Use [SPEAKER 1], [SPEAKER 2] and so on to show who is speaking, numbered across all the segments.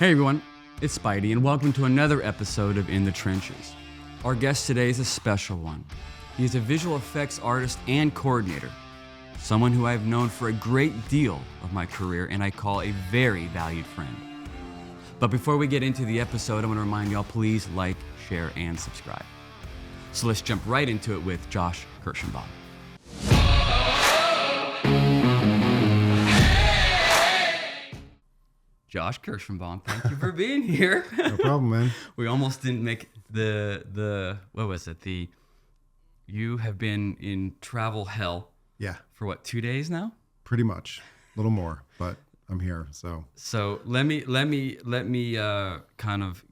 [SPEAKER 1] Hey everyone, it's Spidey, and welcome to another episode of In the Trenches. Our guest today is a special one. He is a visual effects artist and coordinator, someone who I have known for a great deal of my career and I call a very valued friend. But before we get into the episode, I want to remind y'all, please like, share, and subscribe. So let's jump right into it with Josh Kirschenbaum. Josh Kirschenbaum, thank you for being here.
[SPEAKER 2] No problem, man.
[SPEAKER 1] We almost didn't make the what was it? You have been in travel hell.
[SPEAKER 2] Yeah.
[SPEAKER 1] For what, 2 days now?
[SPEAKER 2] Pretty much. A little more, but I'm here, so.
[SPEAKER 1] So let me kind of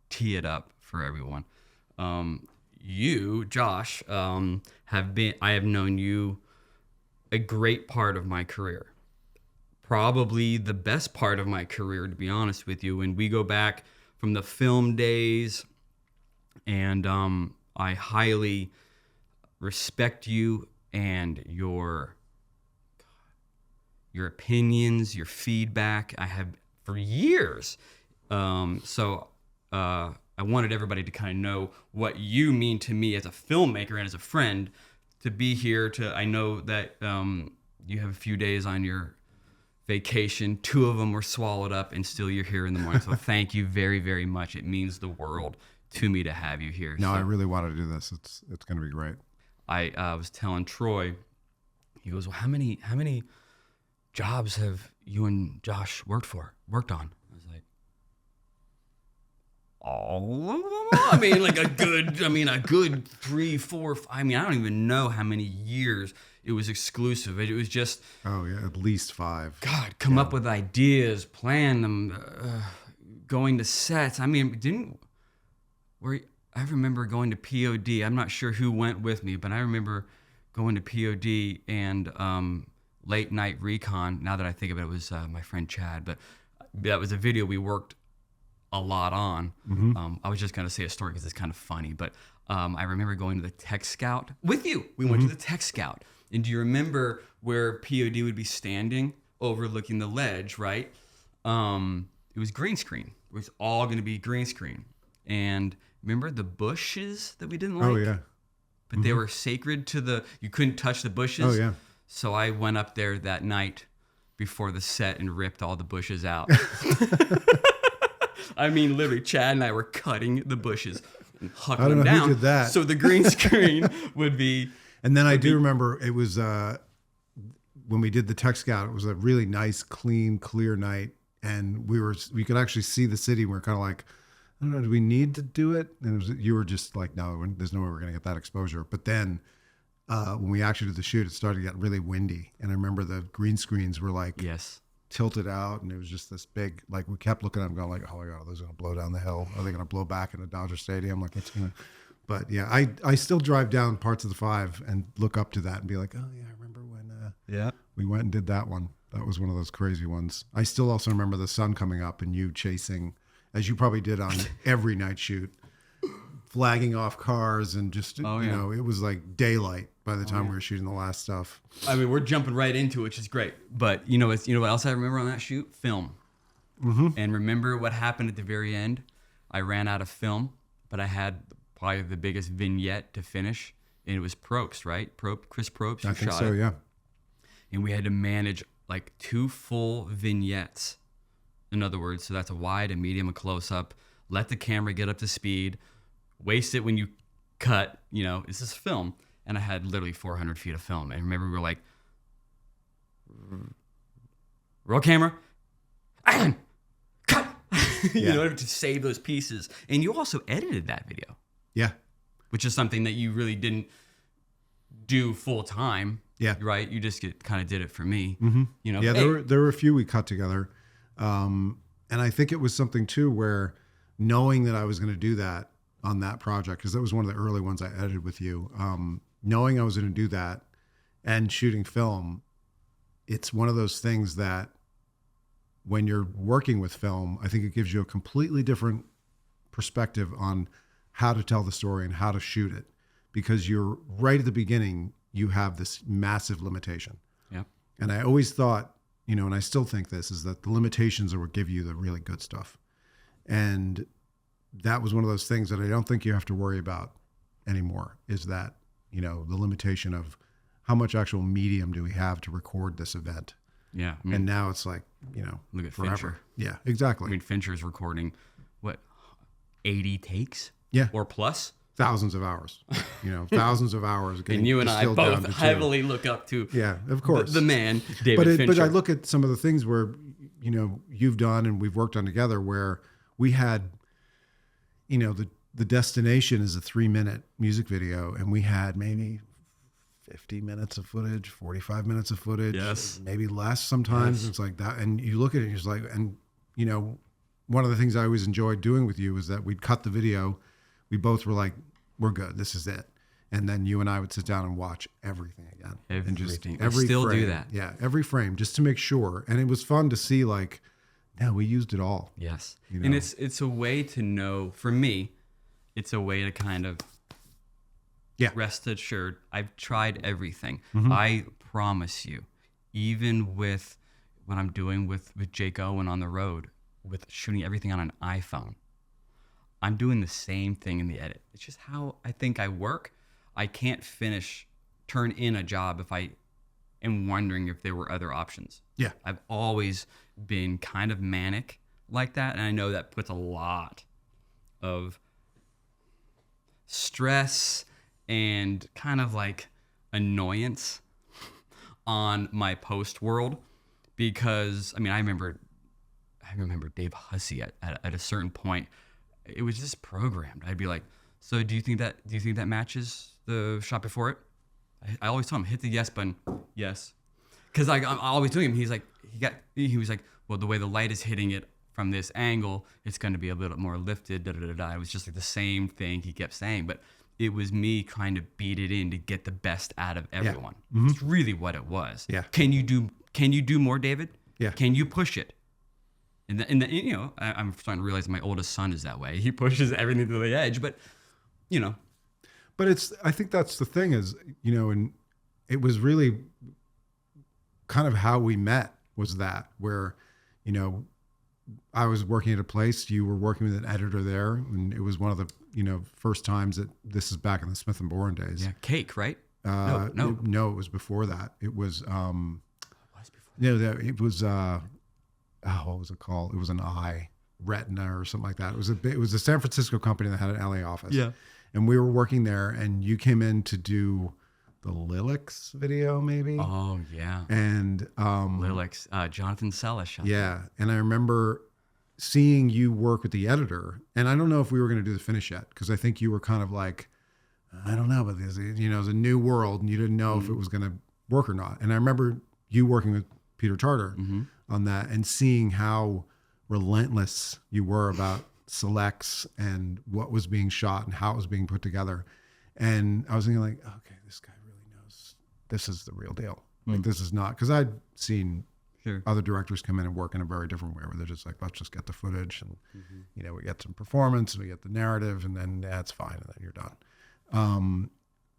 [SPEAKER 1] tee it up for everyone. You, Josh, I have known you a great part of my career. Probably the best part of my career, to be honest with you. When we go back from the film days, and I highly respect you and your opinions, your feedback. I have for years. So I wanted everybody to kind of know what you mean to me as a filmmaker and as a friend. To be here, I know that you have a few days on your vacation. 2 of them were swallowed up, and still you're here in the morning. So thank you very, very much. It means the world to me to have you here.
[SPEAKER 2] No,
[SPEAKER 1] so,
[SPEAKER 2] I really want to do this. It's going to be great.
[SPEAKER 1] I was telling Troy, he goes, well, how many jobs have you and Josh worked on? I was like, all of them? I mean, like a good 3, 4, 5. I don't even know how many years it was exclusive. It was just,
[SPEAKER 2] oh yeah, at least 5.
[SPEAKER 1] God, come up with ideas, plan them, going to sets. I remember going to POD. I'm not sure who went with me, but I remember going to POD and late night recon. Now that I think of it, it was my friend Chad, but that was a video we worked a lot on. Mm-hmm. I was just going to say a story because it's kind of funny, but I remember going to the Tech Scout with you. We went to the Tech Scout. And do you remember where POD would be standing overlooking the ledge, right? It was green screen. It was all going to be green screen. And remember the bushes that we didn't like?
[SPEAKER 2] Oh, yeah.
[SPEAKER 1] But they were sacred to you couldn't touch the bushes.
[SPEAKER 2] Oh, yeah.
[SPEAKER 1] So I went up there that night before the set and ripped all the bushes out. Literally, Chad and I were cutting the bushes and hucking them down.
[SPEAKER 2] Who did that.
[SPEAKER 1] So the green screen would be...
[SPEAKER 2] And then I do remember it was when we did the Tech Scout, it was a really nice, clean, clear night. And we could actually see the city. We were kind of like, I don't know, do we need to do it? And you were just like, no, there's no way we're going to get that exposure. But then when we actually did the shoot, it started to get really windy. And I remember the green screens were like tilted out. And it was just this big, like we kept looking at them going like, oh my God, are those going to blow down the hill? Are they going to blow back into Dodger Stadium? Like it's going to... But yeah, I still drive down parts of the 5 and look up to that and be like, oh yeah, I remember when we went and did that one. That was one of those crazy ones. I still also remember the sun coming up and you chasing, as you probably did on every night shoot, flagging off cars and just, know, it was like daylight by the time we were shooting the last stuff.
[SPEAKER 1] We're jumping right into it, which is great. But you know what else I remember on that shoot? Film. Mm-hmm. And remember what happened at the very end? I ran out of film, but I had probably the biggest vignette to finish, and it was Probst, right? Chris Probst.
[SPEAKER 2] I think so, yeah.
[SPEAKER 1] And we had to manage like 2 full vignettes. In other words, so that's a wide, a medium, a close-up. Let the camera get up to speed. Waste it when you cut. This is film. And I had literally 400 feet of film. And remember, we were like, roll camera, action, cut. To save those pieces. And you also edited that video.
[SPEAKER 2] Yeah.
[SPEAKER 1] Which is something that you really didn't do full time.
[SPEAKER 2] Yeah.
[SPEAKER 1] Right? You just kind of did it for me.
[SPEAKER 2] Mm-hmm. Yeah, there were a few we cut together. And I think it was something too where knowing that I was going to do that on that project, because that was one of the early ones I edited with you, knowing I was going to do that and shooting film, it's one of those things that when you're working with film, I think it gives you a completely different perspective on how to tell the story and how to shoot it, because you're right at the beginning, you have this massive limitation.
[SPEAKER 1] Yeah.
[SPEAKER 2] And I always thought, and I still think this, is that the limitations are what give you the really good stuff. And that was one of those things that I don't think you have to worry about anymore, is that, the limitation of how much actual medium do we have to record this event.
[SPEAKER 1] Yeah.
[SPEAKER 2] And now it's like,
[SPEAKER 1] look at
[SPEAKER 2] forever.
[SPEAKER 1] Fincher.
[SPEAKER 2] Yeah, exactly.
[SPEAKER 1] I mean, Fincher's recording, 80 takes?
[SPEAKER 2] Yeah.
[SPEAKER 1] Or plus?
[SPEAKER 2] Thousands of hours, thousands of hours.
[SPEAKER 1] And you and I both heavily look up to
[SPEAKER 2] of course.
[SPEAKER 1] The man, David Fincher.
[SPEAKER 2] But I look at some of the things where, you've done and we've worked on together where we had, the destination is a 3-minute music video and we had maybe 50 minutes of footage, 45 minutes of footage,
[SPEAKER 1] yes,
[SPEAKER 2] maybe less sometimes. Yes. It's like that. And you look at it and you're just like, and one of the things I always enjoyed doing with you is that we'd cut the video. We both were like, we're good. This is it. And then you and I would sit down and watch everything again.
[SPEAKER 1] Everything.
[SPEAKER 2] And just
[SPEAKER 1] every still
[SPEAKER 2] frame.
[SPEAKER 1] Do that.
[SPEAKER 2] Yeah. Every frame, just to make sure. And it was fun to see, like, yeah, we used it all.
[SPEAKER 1] Yes. And it's a way to know, for me, it's a way to kind of rest assured. I've tried everything. Mm-hmm. I promise you, even with what I'm doing with Jake Owen on the road, with shooting everything on an iPhone, I'm doing the same thing in the edit. It's just how I think I work. I can't turn in a job if I am wondering if there were other options.
[SPEAKER 2] Yeah.
[SPEAKER 1] I've always been kind of manic like that. And I know that puts a lot of stress and kind of like annoyance on my post world, because I remember Dave Hussey at a certain point. It was just programmed. I'd be like, so do you think that matches the shot before it? I always tell him, hit the yes button. Yes. Because I'm always doing it. He was like, well, the way the light is hitting it from this angle, it's going to be a little more lifted. Da, da, da, da. It was just like the same thing he kept saying, but it was me trying to beat it in to get the best out of everyone. Yeah. Mm-hmm. It's really what it was.
[SPEAKER 2] Yeah.
[SPEAKER 1] Can you do more, David?
[SPEAKER 2] Yeah.
[SPEAKER 1] Can you push it? And I'm starting to realize my oldest son is that way. He pushes everything to the edge, but
[SPEAKER 2] But I think that's the thing is, and it was really kind of how we met, was that where, I was working at a place, you were working with an editor there, and it was one of the, first times that this is back in the Smith and Bourne days.
[SPEAKER 1] Yeah, Cake, right?
[SPEAKER 2] No, it was before that. It was, it was, what was it called? It was an Retina or something like that. It was a San Francisco company that had an LA office.
[SPEAKER 1] Yeah.
[SPEAKER 2] And we were working there, and you came in to do the Lilix video, maybe.
[SPEAKER 1] Oh yeah.
[SPEAKER 2] And
[SPEAKER 1] Lilix, Jonathan Selish.
[SPEAKER 2] Yeah, and I remember seeing you work with the editor, and I don't know if we were going to do the finish yet, because I think you were kind of like, I don't know, but this, it's a new world, and you didn't know if it was going to work or not. And I remember you working with Peter Tarter on that, and seeing how relentless you were about selects and what was being shot and how it was being put together. And I was thinking like, okay, this guy really knows this is the real deal. Like this is not, because I'd seen other directors come in and work in a very different way, where they're just like, let's just get the footage and we get some performance and we get the narrative, and then that's fine, and then you're done.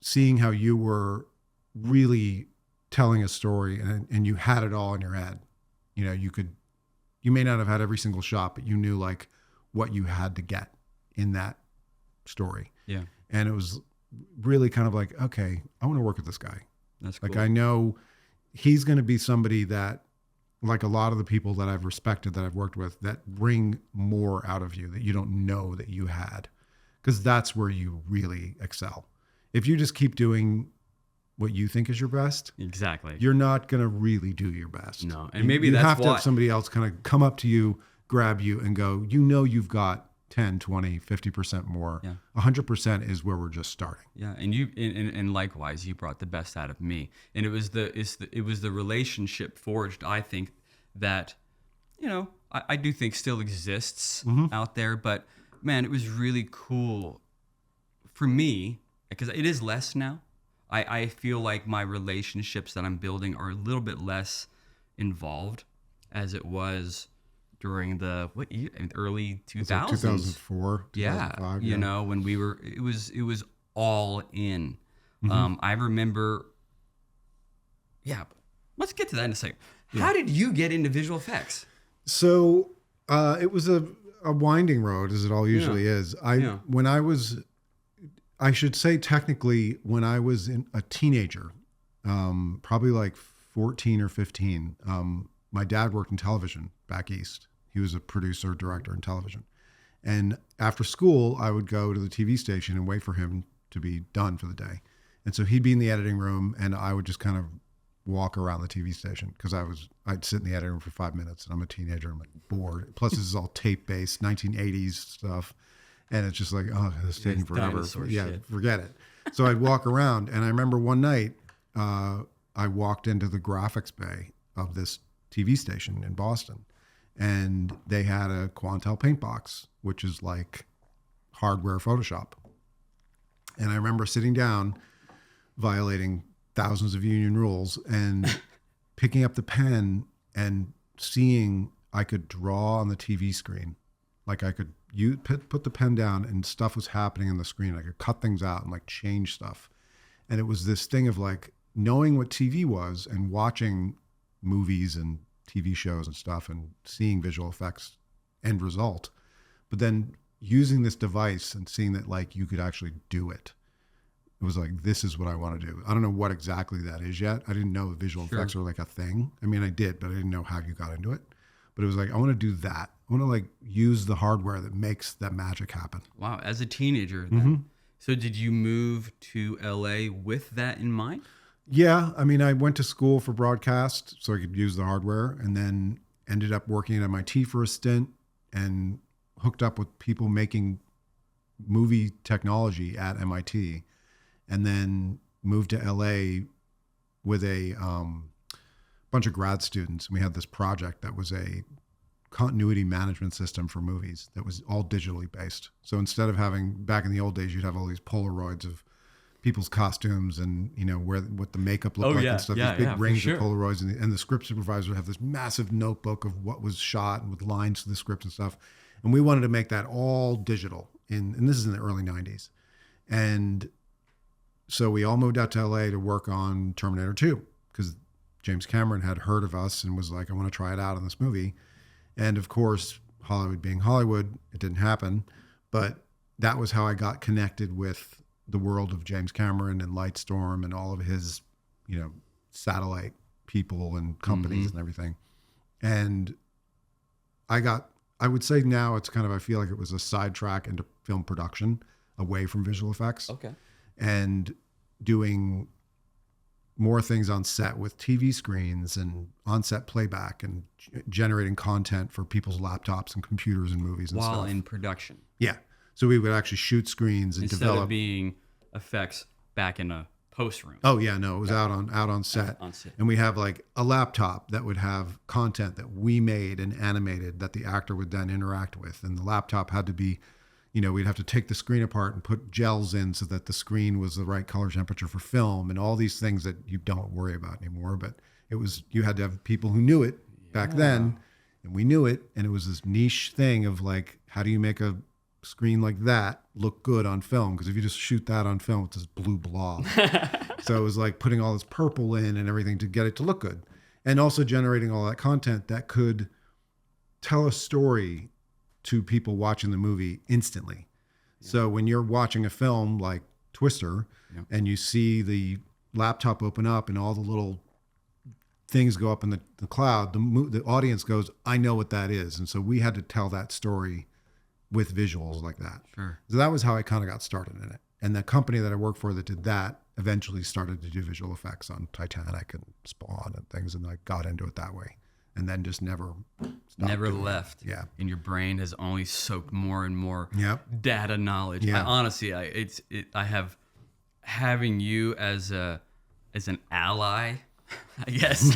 [SPEAKER 2] Seeing how you were really telling a story, and you had it all in your head. You may not have had every single shot, but you knew like what you had to get in that story.
[SPEAKER 1] Yeah.
[SPEAKER 2] And it was really kind of like, okay, I want to work with this guy.
[SPEAKER 1] That's cool.
[SPEAKER 2] Like, I know he's going to be somebody that, like a lot of the people that I've respected, that I've worked with, that bring more out of you that you don't know that you had, because that's where you really excel. If you just keep doing what you think is your best,
[SPEAKER 1] exactly,
[SPEAKER 2] you're not going to really do your best.
[SPEAKER 1] No. And maybe
[SPEAKER 2] you
[SPEAKER 1] that's
[SPEAKER 2] have to have somebody else kind of come up to you, grab you, and go, you've got 10, 20, 50% more.
[SPEAKER 1] Yeah.
[SPEAKER 2] 100% is where we're just starting.
[SPEAKER 1] Yeah. And and likewise, you brought the best out of me. And it was the relationship forged, I think, that, I do think still exists out there, but man, it was really cool for me, because it is less now. I feel like my relationships that I'm building are a little bit less involved as it was during the early 2000s.
[SPEAKER 2] Like 2004, 2005,
[SPEAKER 1] when it was all in. I remember. Yeah, let's get to that in a second. How did you get into visual effects?
[SPEAKER 2] So it was a winding road, as it all usually is. When I was, I should say technically, when I was a teenager, probably like 14 or 15, my dad worked in television back east. He was a producer, director in television. And after school, I would go to the TV station and wait for him to be done for the day. And so he'd be in the editing room and I would just kind of walk around the TV station because I'd sit in the editing room for 5 minutes and I'm a teenager. I'm like bored. Plus this is all tape based 1980s stuff. And it's just like, oh, it's taking forever.
[SPEAKER 1] Shit.
[SPEAKER 2] Forget it. So I'd walk around and I remember one night I walked into the graphics bay of this TV station in Boston and they had a Quantel paint box, which is like hardware Photoshop. And I remember sitting down, violating thousands of union rules and picking up the pen and seeing I could draw on the TV screen. Like I could put the pen down and stuff was happening on the screen. I could cut things out and like change stuff. And it was this thing of like knowing what TV was and watching movies and TV shows and stuff and seeing visual effects end result. But then using this device and seeing that like you could actually do it. It was like, this is what I want to do. I don't know what exactly that is yet. I didn't know visual effects were like a thing. I mean, I did, but I didn't know how you got into it. But it was like, I want to do that. I want to like use the hardware that makes that magic happen.
[SPEAKER 1] Wow. As a teenager, then. So did you move to LA with that in mind?
[SPEAKER 2] Yeah. I mean, I went to school for broadcast so I could use the hardware and then ended up working at MIT for a stint and hooked up with people making movie technology at MIT. And then moved to LA with a bunch of grad students. And we had this project that was a continuity management system for movies that was all digitally based. So instead of having, back in the old days, you'd have all these Polaroids of people's costumes and, you know, what the makeup looked like and stuff. These big rings of Polaroids. And the script supervisor would have this massive notebook of what was shot and with lines to the script and stuff. And we wanted to make that all digital. And this is in the early 90s. And so we all moved out to LA to work on Terminator 2 because James Cameron had heard of us and was like, I want to try it out in this movie. And of course, Hollywood being Hollywood, it didn't happen. But that was how I got connected with the world of James Cameron and Lightstorm and all of his, you know, satellite people and companies and everything. And I would say now it's kind of, I feel like it was a sidetrack into film production away from visual effects.
[SPEAKER 1] Okay.
[SPEAKER 2] And doing more things on set with TV screens and on-set playback and generating content for people's laptops and computers and movies and stuff.
[SPEAKER 1] While in production.
[SPEAKER 2] Yeah. So we would actually shoot screens and
[SPEAKER 1] Instead of being effects back in a post room.
[SPEAKER 2] Oh yeah, no, it was out on set.
[SPEAKER 1] On set.
[SPEAKER 2] And we have like a laptop that would have content that we made and animated that the actor would then interact with. And the laptop had to be, you know, we'd have to take the screen apart and put gels in so that the screen was the right color temperature for film and all these things that you don't worry about anymore. But it was, you had to have people who knew it back then, and we knew it. And it was this niche thing of like, how do you make a screen like that look good on film? Because if you just shoot that on film, it's this blue blob. So it was like putting all this purple in and everything to get it to look good. And also generating all that content that could tell a story to people watching the movie instantly. So when you're watching a film like Twister and you see the laptop open up and all the little things go up in the cloud, the audience goes, I know what that is. And so we had to tell that story with visuals like that.
[SPEAKER 1] Sure.
[SPEAKER 2] So that was how I kind of got started in it. And the company that I worked for that did that eventually started to do visual effects on Titanic and Spawn and things. And I got into it that way. And then just never
[SPEAKER 1] left.
[SPEAKER 2] Yeah.
[SPEAKER 1] And your brain has only soaked more and more data knowledge.
[SPEAKER 2] Yeah.
[SPEAKER 1] Honestly, I have having you as an ally, I guess,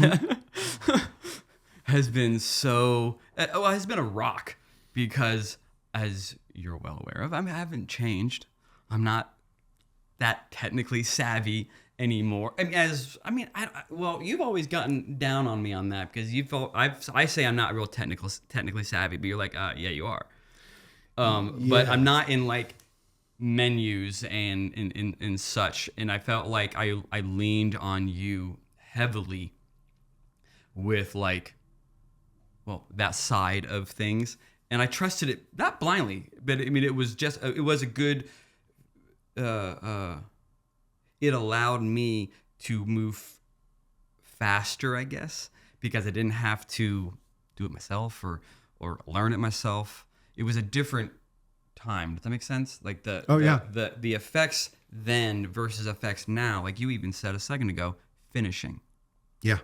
[SPEAKER 1] has been has been a rock because, as you're well aware of, I haven't changed. I'm not that technically savvy anymore. Well, you've always gotten down on me on that because I say I'm not real technically savvy, but you're like, yeah, you are. But I'm not in like menus and in such. And I felt like I leaned on you heavily with like, well, that side of things. And I trusted it, not blindly, but I mean, it was a good, it allowed me to move faster, I guess, because I didn't have to do it myself or learn it myself. It was a different time. Does that make sense? Like the effects then versus effects now, like you even said a second ago, finishing.
[SPEAKER 2] Yeah.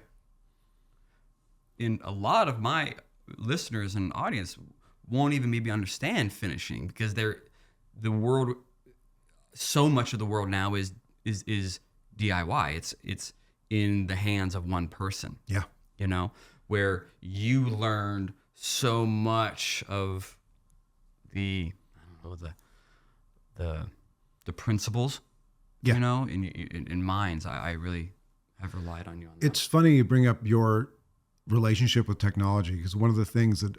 [SPEAKER 1] And a lot of my listeners and audience won't even maybe understand finishing because so much of the world now is DIY. It's in the hands of one person.
[SPEAKER 2] Yeah.
[SPEAKER 1] You know, where you learned so much of the principles,
[SPEAKER 2] yeah.
[SPEAKER 1] You know, in minds. I really have relied on you on that.
[SPEAKER 2] It's funny you bring up your relationship with technology, because one of the things that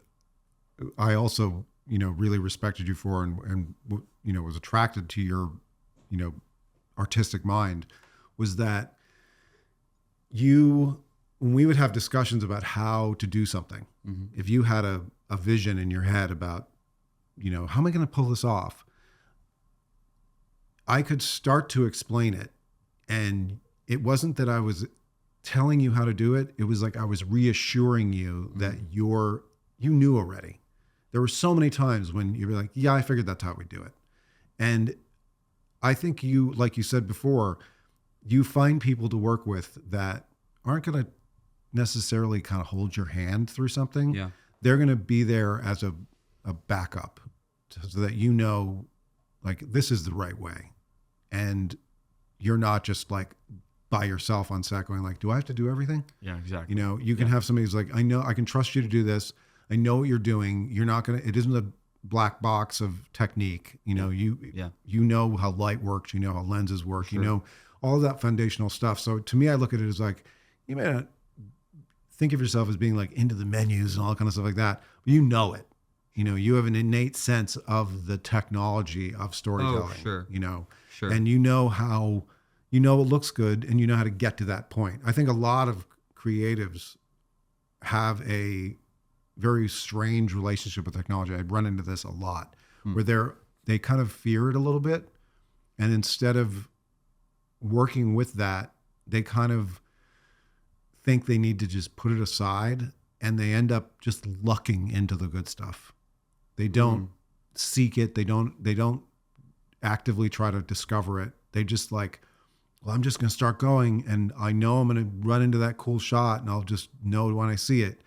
[SPEAKER 2] I also, really respected you for and was attracted to your, artistic mind was that when we would have discussions about how to do something, if you had a vision in your head about, how am I going to pull this off? I could start to explain it. And it wasn't that I was telling you how to do it. It was like I was reassuring you that you knew already. There were so many times when you'd be like, yeah, I figured that's how we do it. And I think you, like you said before, you find people to work with that aren't going to necessarily kind of hold your hand through something.
[SPEAKER 1] Yeah.
[SPEAKER 2] They're going to be there as a backup so that like this is the right way. And you're not just like by yourself on set going like, do I have to do everything?
[SPEAKER 1] Yeah, exactly.
[SPEAKER 2] You can have somebody who's like, I know I can trust you to do this. I know what you're doing. You're not going to, it isn't a black box of technique. You know how light works, you know how lenses work,
[SPEAKER 1] Sure.
[SPEAKER 2] you know, all of that foundational stuff. So to me, I look at it as like, you may not think of yourself as being like into the menus and all kind of stuff like that, but you know it. You have an innate sense of the technology of storytelling.
[SPEAKER 1] Oh, sure. Sure.
[SPEAKER 2] And you know it looks good and you know how to get to that point. I think a lot of creatives have a very strange relationship with technology. I'd run into this a lot where they kind of fear it a little bit. And instead of working with that, they kind of think they need to just put it aside, and they end up just lucking into the good stuff. They don't seek it. They don't actively try to discover it. They just like, well, I'm just going to start going, and I know I'm going to run into that cool shot, and I'll just know when I see it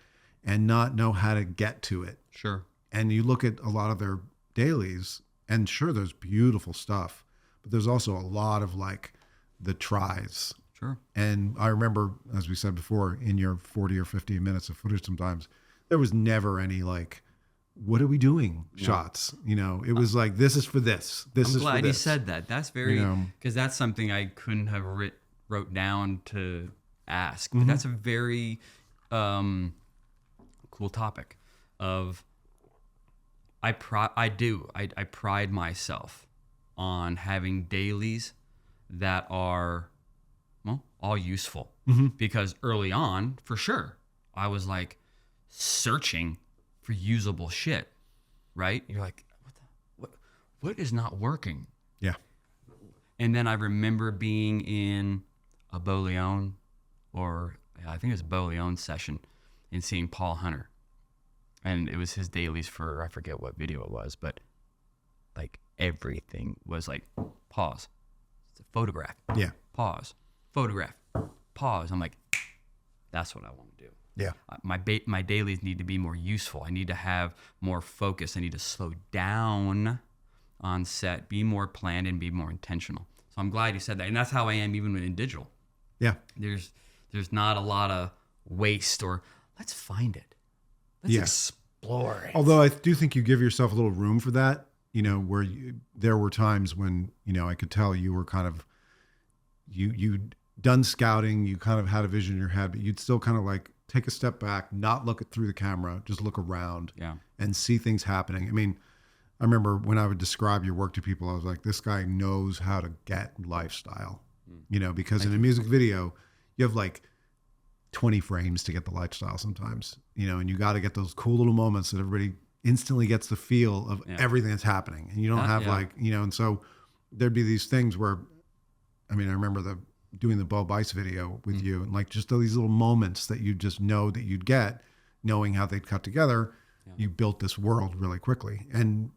[SPEAKER 2] and not know how to get to it.
[SPEAKER 1] Sure. And
[SPEAKER 2] you look at a lot of their dailies, and sure, there's beautiful stuff, but there's also a lot of like the tries.
[SPEAKER 1] Sure.
[SPEAKER 2] And I remember, as we said before, in your 40 or 50 minutes of footage sometimes, there was never any like, what are we doing shots? It was like, this is for this. I'm
[SPEAKER 1] glad you said that. That's very, because that's something I couldn't have wrote down to ask. But that's a very cool topic of, I pride myself on having dailies that are, well, all useful. Because early on, for sure, I was like searching for usable shit, right? You're like, what is not working?
[SPEAKER 2] Yeah.
[SPEAKER 1] And then I remember being in a Beaulion, or I think it was a Beaulion session, and seeing Paul Hunter. And it was his dailies for, I forget what video it was, but like everything was like, pause. It's a photograph.
[SPEAKER 2] Yeah.
[SPEAKER 1] Pause. Photograph. Pause. I'm like, that's what I want to do.
[SPEAKER 2] Yeah.
[SPEAKER 1] My dailies need to be more useful. I need to have more focus. I need to slow down on set, be more planned, and be more intentional. So I'm glad you said that. And that's how I am even in digital.
[SPEAKER 2] Yeah.
[SPEAKER 1] There's not a lot of waste or let's find it. Let's explore it.
[SPEAKER 2] Although I do think you give yourself a little room for that, where there were times when, I could tell you were kind of, you'd done scouting, you kind of had a vision in your head, but you'd still kind of like take a step back, not look it through the camera, just look around and see things happening. I mean, I remember when I would describe your work to people, I was like, this guy knows how to get lifestyle, because in a music video, you have like 20 frames to get the lifestyle sometimes, and you got to get those cool little moments that everybody instantly gets the feel of everything that's happening. And you don't have and so there'd be these things where, I remember doing the Bo Bice video with you, and like just these little moments that you just know that you'd get, knowing how they'd cut together. You built this world really quickly. And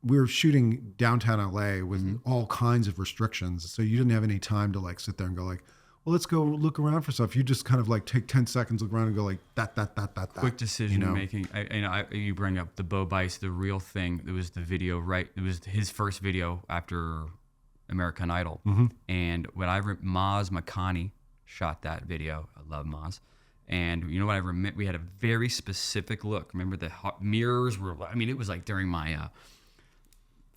[SPEAKER 2] we were shooting downtown LA with all kinds of restrictions. So you didn't have any time to like sit there and go like, well, let's go look around for stuff. You just kind of like take 10 seconds, look around and go like that.
[SPEAKER 1] Quick decision making. You bring up the Bo Bice, the real thing. It was the video, right? It was his first video after American Idol. And when Maz Makani shot that video. I love Maz. And you know what I remember? We had a very specific look. Remember the mirrors were, it was like during my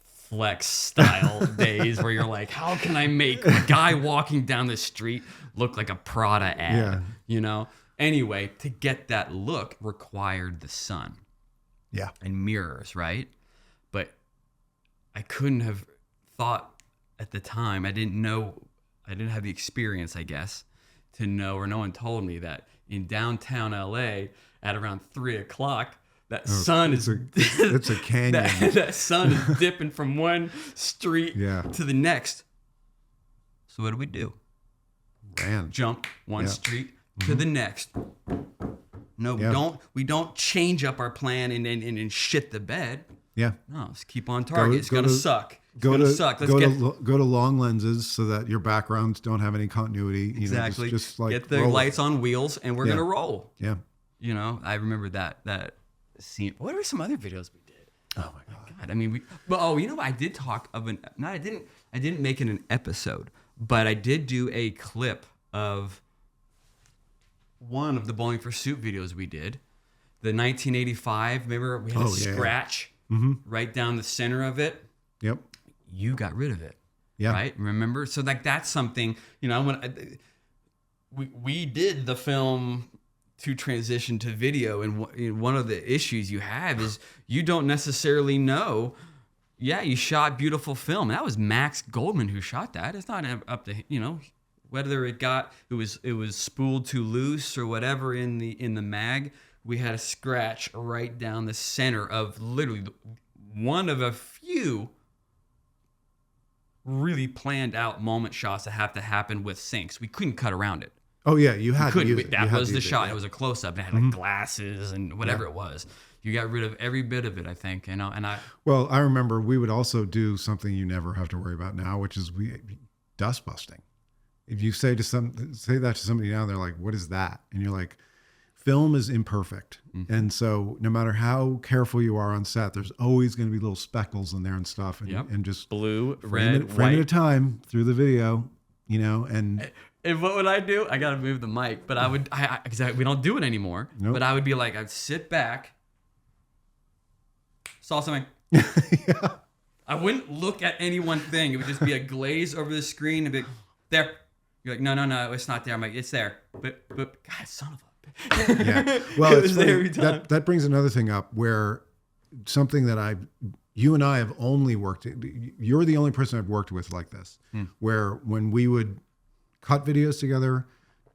[SPEAKER 1] flex style days where you're like, how can I make a guy walking down the street look like a Prada ad? Anyway, to get that look required the sun.
[SPEAKER 2] Yeah.
[SPEAKER 1] And mirrors, right? But I couldn't have thought at the time, I didn't have the experience, I guess, to know, or no one told me that in downtown LA at around 3:00, that sun is
[SPEAKER 2] it's a canyon.
[SPEAKER 1] that sun is dipping from one street to the next. So what do we do? Jump one street to the next. No, we don't change up our plan and shit the bed.
[SPEAKER 2] Yeah.
[SPEAKER 1] No, let's keep on target. It's gonna suck. Go
[SPEAKER 2] to long lenses so that your backgrounds don't have any continuity.
[SPEAKER 1] Exactly.
[SPEAKER 2] Just like
[SPEAKER 1] get the lights on wheels and we're gonna roll.
[SPEAKER 2] Yeah.
[SPEAKER 1] I remember that scene. What are some other videos we did?
[SPEAKER 2] Oh my God.
[SPEAKER 1] I did talk of I didn't make it an episode, but I did do a clip of one of the Bowling for Soup videos we did. The 1985, remember we had a scratch right down the center of it.
[SPEAKER 2] Yep.
[SPEAKER 1] You got rid of it.
[SPEAKER 2] Yeah.
[SPEAKER 1] Right? Remember? So that's something, we did the film to transition to video, and one of the issues you have is you don't necessarily know. Yeah, you shot beautiful film. That was Max Goldman who shot that. It's not up to whether it was spooled too loose or whatever in the mag. We had a scratch right down the center of literally one of a few really planned out moment shots that have to happen with syncs. We couldn't cut around it.
[SPEAKER 2] Oh yeah, you had to use it.
[SPEAKER 1] That was the shot. It was a close up. It had like glasses and whatever it was. You got rid of every bit of it, I think.
[SPEAKER 2] Well, I remember we would also do something you never have to worry about now, which is dust busting. If you say that to somebody now, they're like, "What is that?" And you're like, film is imperfect. And so no matter how careful you are on set, there's always going to be little speckles in there and stuff. And just
[SPEAKER 1] blue,
[SPEAKER 2] frame
[SPEAKER 1] white
[SPEAKER 2] at a time through the video, and
[SPEAKER 1] what would I do? I got to move the mic, but we don't do it anymore.
[SPEAKER 2] Nope.
[SPEAKER 1] But I would be like, I'd sit back, saw something. I wouldn't look at any one thing. It would just be a glaze over the screen and be there. You're like, no, it's not there. I'm like, it's there. But God, son of a.
[SPEAKER 2] Yeah. Well, it's funny. That brings another thing up where something that you and I have only worked, you're the only person I've worked with like this, where when we would cut videos together,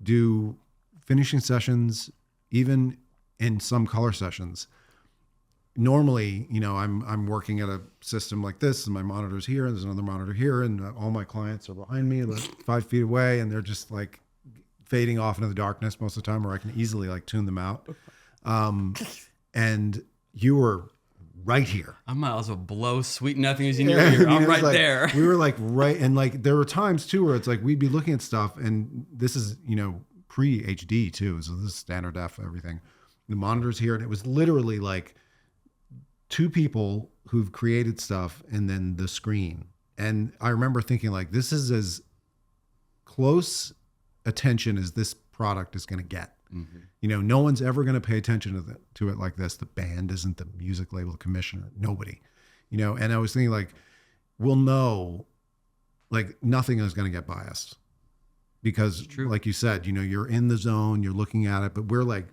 [SPEAKER 2] do finishing sessions, even in some color sessions, normally, I'm working at a system like this and my monitor's here and there's another monitor here and all my clients are behind me, like 5 feet away, and they're just like fading off into the darkness most of the time, where I can easily like tune them out. And you were right here. I
[SPEAKER 1] might as well blow sweet nothings in your ear. I'm right there.
[SPEAKER 2] We were like right. And like, there were times too, where it's like, we'd be looking at stuff, and this is, pre HD too. So this is standard def, everything. The monitor's here. And it was literally like two people who've created stuff and then the screen. And I remember thinking like, this is as close attention as this product is going to get. No one's ever going to pay attention to it like this. The band isn't, the music label, the commissioner, nobody, and I was thinking like, we'll know like nothing is going to get biased because like you said, you're in the zone, you're looking at it, but we're like,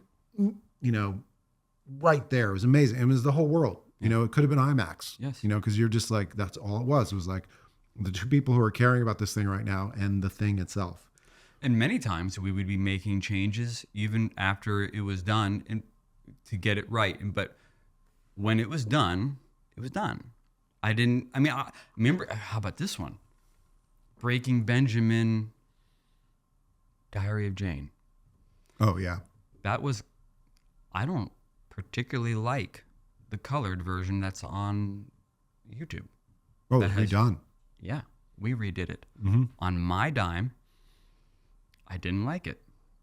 [SPEAKER 2] right there. It was amazing. It was the whole world, it could have been IMAX,
[SPEAKER 1] yes.
[SPEAKER 2] Cause you're just like, that's all it was. It was like the two people who are caring about this thing right now and the thing itself.
[SPEAKER 1] And many times we would be making changes even after it was done and to get it right. But when it was done, it was done. I remember, how about this one? Breaking Benjamin, Diary of Jane.
[SPEAKER 2] Oh, yeah.
[SPEAKER 1] That was, I don't particularly like the colored version that's on YouTube.
[SPEAKER 2] Oh,
[SPEAKER 1] that
[SPEAKER 2] redone.
[SPEAKER 1] Yeah, we redid it.
[SPEAKER 2] Mm-hmm.
[SPEAKER 1] On my dime, I didn't like it.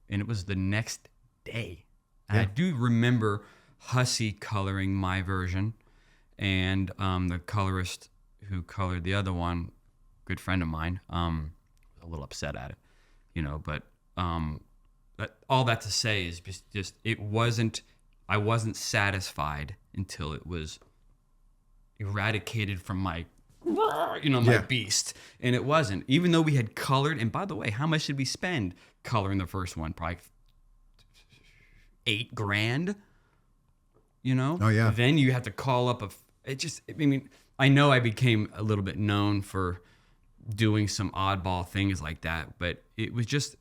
[SPEAKER 1] And it was the next day. And I do remember Hussey coloring my version. And the colorist who colored the other one, good friend of mine, was a little upset at it, but all that to say is just I wasn't satisfied until it was eradicated from my beast. And it wasn't, even though we had colored. And by the way, how much did we spend coloring the first one? Probably $8,000,
[SPEAKER 2] Oh, yeah.
[SPEAKER 1] Then you have to call up I know I became a little bit known for doing some oddball things like that, but it was just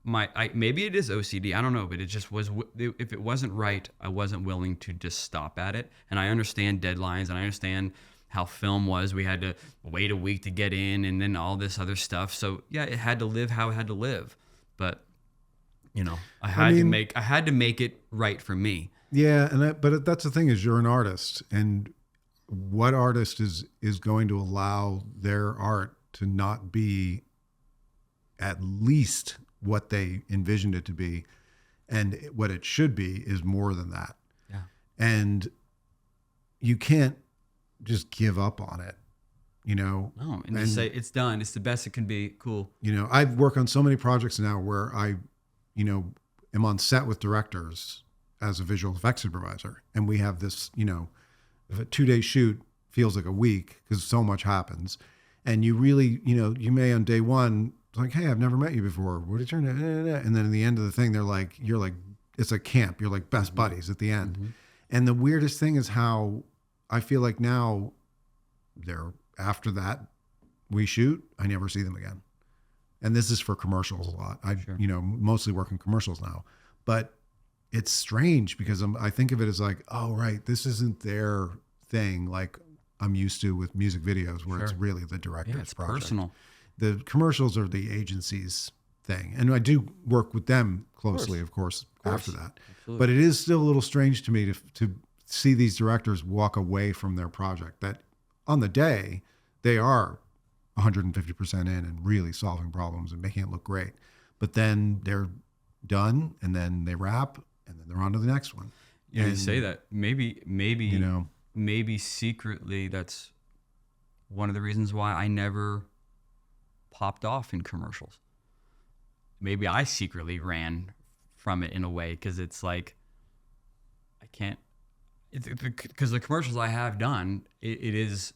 [SPEAKER 1] maybe it is OCD, I don't know, but it just was. If it wasn't right, I wasn't willing to just stop at it. And I understand deadlines, and I understand how film was. We had to wait a week to get in, and then all this other stuff. So yeah, it had to live how it had to live. But I had to make it right for me.
[SPEAKER 2] Yeah, but that's the thing, is you're an artist, and what artist is going to allow their art to not be at least what they envisioned it to be, and what it should be is more than that.
[SPEAKER 1] Yeah.
[SPEAKER 2] And you can't just give up on it, No,
[SPEAKER 1] and just say it's done. It's the best it can be. Cool.
[SPEAKER 2] I've worked on so many projects now where I, am on set with directors as a visual effects supervisor, and we have this, if a 2-day shoot feels like a week because so much happens, and you really, you may on day one, like, hey, I've never met you before. What did you turn? And then at the end of the thing, you're like, it's a camp. You're like best buddies at the end. Mm-hmm. And the weirdest thing is how I feel like now after that we shoot, I never see them again. And this is for commercials a lot. I, mostly work in commercials now, but it's strange because I think of it as like, oh, right, this isn't their thing like I'm used to with music videos where it's really the director's
[SPEAKER 1] it's
[SPEAKER 2] project.
[SPEAKER 1] Personal.
[SPEAKER 2] The commercials are the agency's thing. And I do work with them closely, of course. After that. Absolutely. But it is still a little strange to me to see these directors walk away from their project that on the day they are 150% in and really solving problems and making it look great. But then they're done, and then they wrap, and then they're on to the next one.
[SPEAKER 1] Yeah, you say that. Maybe secretly that's one of the reasons why I never popped off in commercials. Maybe I secretly ran from it in a way, because it's like I can't, because the commercials I have done, it is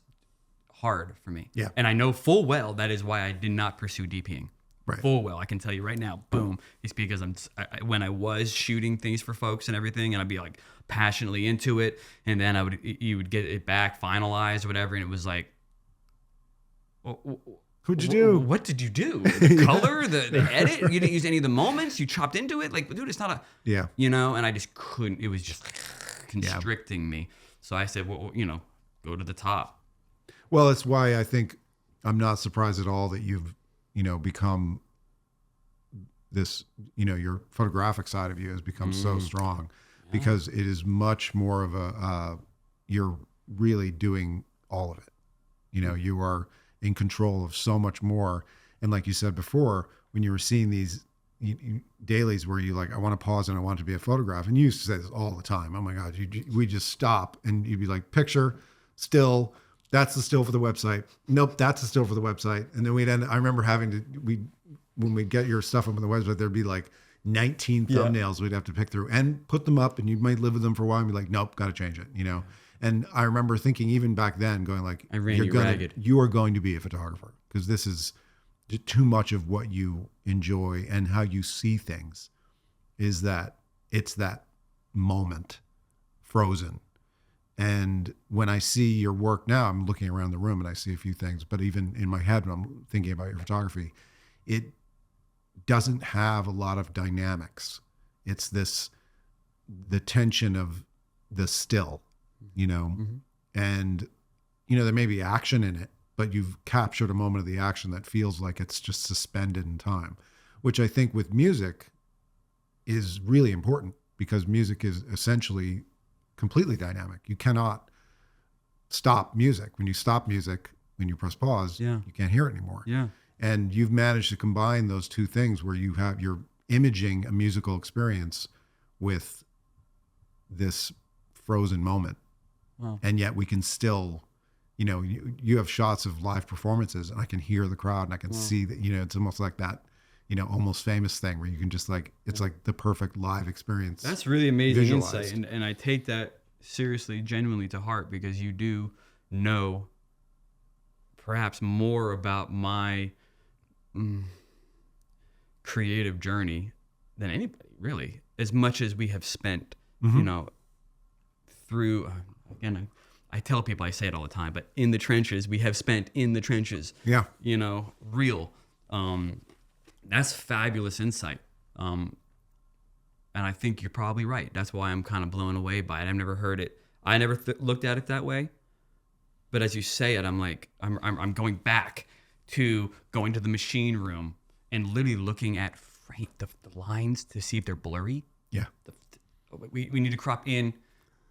[SPEAKER 1] hard for me.
[SPEAKER 2] Yeah.
[SPEAKER 1] And I know full well that is why I did not pursue DPing.
[SPEAKER 2] Right.
[SPEAKER 1] Full well, I can tell you right now, boom. It's because when I was shooting things for folks and everything, and I'd be like passionately into it, and then you would get it back finalized or whatever, and it was like,
[SPEAKER 2] what'd you do?
[SPEAKER 1] What did you do? The color, the edit? You didn't use any of the moments? You chopped into it? Like, dude, it's not and I just couldn't. It was just constricting me. So I said, well, go to the top.
[SPEAKER 2] Well, it's why I think I'm not surprised at all that you've, become this, your photographic side of you has become so strong, because it is much more of you're really doing all of it. You are in control of so much more. And like you said before, when you were seeing these dailies where you like, I want to pause and I want it to be a photograph. And you used to say this all the time. Oh my God, we just stop and you'd be like, picture, still, that's the still for the website. Nope, that's the still for the website. And then I remember when we'd get your stuff up on the website, there'd be like 19 thumbnails we'd have to pick through and put them up, and you might live with them for a while and be like, nope, got to change it, And I remember thinking even back then going like, you are going to be a photographer, because this is too much of what you enjoy and how you see things, is that it's that moment frozen. And when I see your work now, I'm looking around the room and I see a few things, but even in my head, when I'm thinking about your photography, doesn't have a lot of dynamics. It's the tension of the still, and, there may be action in it, but you've captured a moment of the action that feels like it's just suspended in time, which I think with music is really important, because music is essentially completely dynamic. You cannot stop music. When you stop music, when you press pause, you can't hear it anymore.
[SPEAKER 1] Yeah.
[SPEAKER 2] And you've managed to combine those two things where you're imaging a musical experience with this frozen moment.
[SPEAKER 1] Wow.
[SPEAKER 2] And yet we can still, you have shots of live performances, and I can hear the crowd, and I can see that, it's almost like that, Almost Famous thing where you can just it's like the perfect live experience.
[SPEAKER 1] That's really amazing
[SPEAKER 2] visualized.
[SPEAKER 1] insight. And I take that seriously, genuinely to heart, because you do know perhaps more about my creative journey than anybody, really, as much as we have spent, through, again, I tell people, I say it all the time, but in the trenches, we have spent in the trenches.
[SPEAKER 2] Yeah.
[SPEAKER 1] Real. That's fabulous insight. And I think you're probably right. That's why I'm kind of blown away by it. I've never heard it. I never looked at it that way. But as you say it, I'm like, I'm going back to going to the machine room and literally looking at the lines to see if they're blurry.
[SPEAKER 2] Yeah.
[SPEAKER 1] We need to crop in.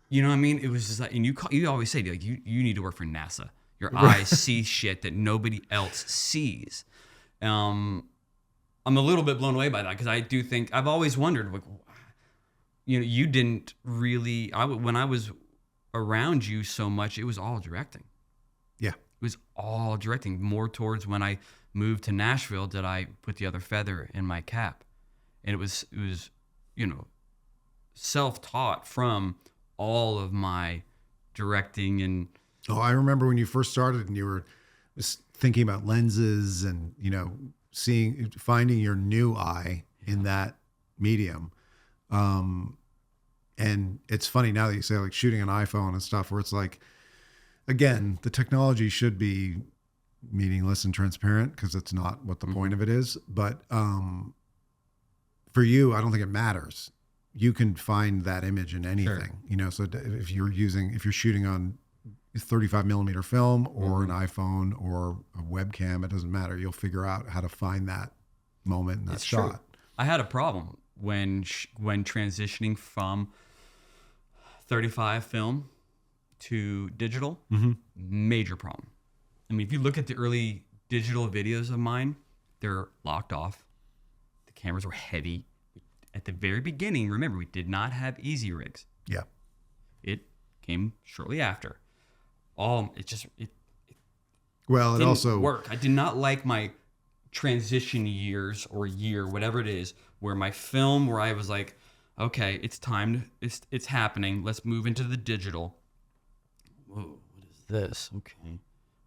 [SPEAKER 1] You know what I mean? It was just like, and you always say, like, you need to work for NASA. Your eyes see shit that nobody else sees. I'm a little bit blown away by that, because I do think, I've always wondered, like, you didn't really, when I was around you so much, it was all directing.
[SPEAKER 2] Yeah.
[SPEAKER 1] It was all directing. More towards when I moved to Nashville did I put the other feather in my cap. And it was self-taught from all of my directing. And
[SPEAKER 2] I remember when you first started and you were just thinking about lenses and, finding your new eye in that medium. And it's funny now that you say, like, shooting an iPhone and stuff, where it's like, again, the technology should be meaningless and transparent, because it's not what the point of it is. But for you, I don't think it matters. You can find that image in anything, so if you're shooting on 35 millimeter film or an iPhone or a webcam, it doesn't matter. You'll figure out how to find that moment in that shot.
[SPEAKER 1] True. I had a problem when transitioning from 35 film to digital. Major problem. I mean, if you look at the early digital videos of mine, they're locked off. The cameras were heavy. At the very beginning, remember, we did not have easy rigs.
[SPEAKER 2] Yeah.
[SPEAKER 1] It came shortly after. It
[SPEAKER 2] didn't
[SPEAKER 1] also work. I did not like my transition years or year, whatever it is, where my film, where I was like, okay, it's time, it's happening. Let's move into the digital. Whoa, what is this? Okay,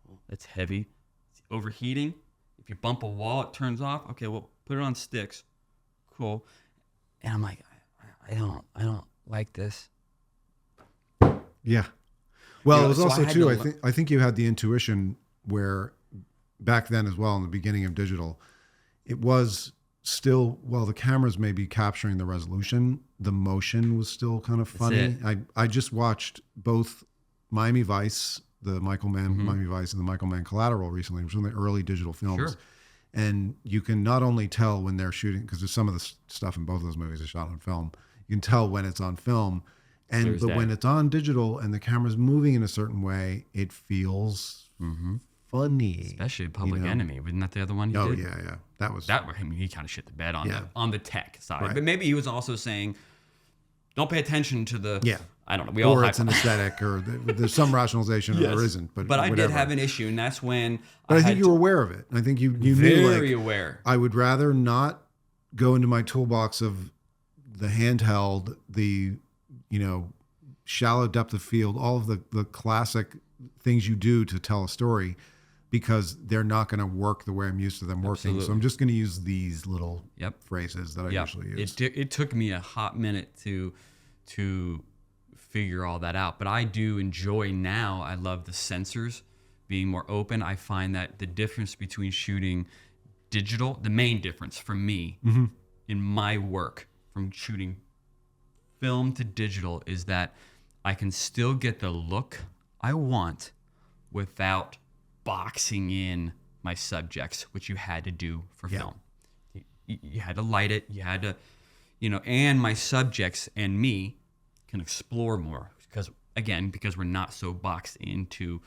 [SPEAKER 1] well, it's heavy. It's overheating. If you bump a wall, it turns off. Okay, well, put it on sticks. Cool. And I'm like, I don't like this.
[SPEAKER 2] Yeah. Well, it was also too, I think you had the intuition where back then as well, in the beginning of digital, it was still, while the cameras may be capturing the resolution, the motion was still kind of funny. I just watched both Miami Vice, the Michael Mann Miami Vice, and the Michael Mann Collateral recently, which was one of the early digital films.
[SPEAKER 1] Sure.
[SPEAKER 2] And you can not only tell when they're shooting, because there's some of the stuff in both of those movies are shot on film. You can tell when it's on film. But when it's on digital and the camera's moving in a certain way, it feels funny.
[SPEAKER 1] Especially Public Enemy. Wasn't that the other one he did?
[SPEAKER 2] Yeah. That was...
[SPEAKER 1] I mean, he kind of shit the bed on the tech side.
[SPEAKER 2] Right.
[SPEAKER 1] But maybe he was also saying, don't pay attention to the...
[SPEAKER 2] Yeah.
[SPEAKER 1] I don't know.
[SPEAKER 2] Or it's an aesthetic, or there's some rationalization, or there isn't. But
[SPEAKER 1] I did have an issue, and that's when...
[SPEAKER 2] But I think you were aware of it. I think you knew,
[SPEAKER 1] very aware.
[SPEAKER 2] I would rather not go into my toolbox of the handheld, the... shallow depth of field, all of the classic things you do to tell a story, because they're not going to work the way I'm used to them working.
[SPEAKER 1] Absolutely.
[SPEAKER 2] So I'm just going to use these little phrases that I usually use.
[SPEAKER 1] It took me a hot minute to figure all that out, but I do enjoy now. I love the sensors being more open. I find that the difference between shooting digital, the main difference for me in my work from shooting film to digital is that I can still get the look I want without boxing in my subjects, which you had to do for film. You had to light it, you had to, and my subjects and me can explore more because we're not so boxed into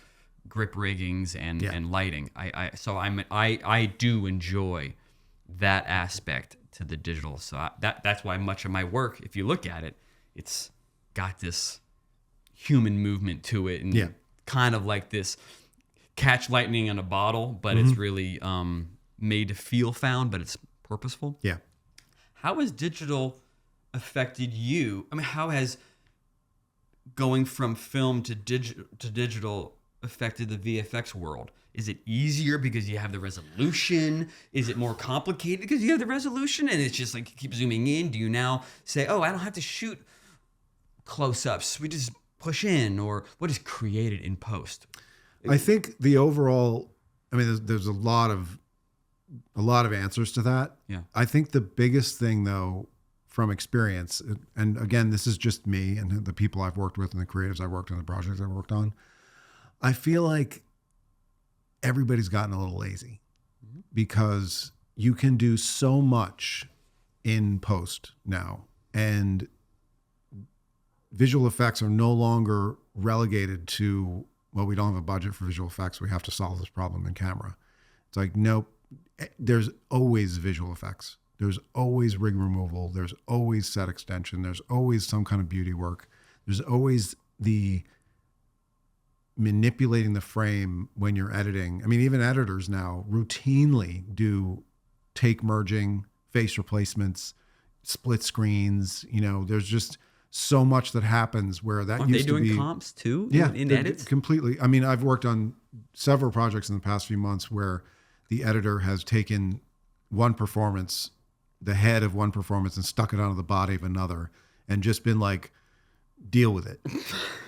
[SPEAKER 1] grip riggings and lighting. I do enjoy that aspect to the digital. So that's why much of my work, if you look at it, it's got this human movement to it, and kind of like this catch lightning in a bottle, but it's really made to feel found, but it's purposeful.
[SPEAKER 2] Yeah.
[SPEAKER 1] How has digital affected you? I mean, how has going from film to digital affected the VFX world? Is it easier because you have the resolution? Is it more complicated because you have the resolution and it's just like you keep zooming in? Do you now say, oh, I don't have to shoot close-ups, we just push in? Or what is created in post?
[SPEAKER 2] I think the overall, there's a lot of answers to that.
[SPEAKER 1] Yeah.
[SPEAKER 2] I think the biggest thing, though, from experience, and again, this is just me and the people I've worked with and the creatives I've worked on, the projects I've worked on, I feel like everybody's gotten a little lazy because you can do so much in post now, and visual effects are no longer relegated to, well, we don't have a budget for visual effects, we have to solve this problem in camera. It's like, nope, there's always visual effects. There's always rig removal. There's always set extension. There's always some kind of beauty work. There's always the manipulating the frame when you're editing. Even editors now routinely do take merging, face replacements, split screens. There's just so much that happens where that
[SPEAKER 1] Aren't
[SPEAKER 2] used to be.
[SPEAKER 1] Are they doing comps too?
[SPEAKER 2] Yeah,
[SPEAKER 1] in edits?
[SPEAKER 2] Completely. I've worked on several projects in the past few months where the editor has taken one performance, the head of one performance, and stuck it onto the body of another, and just been like, deal with it,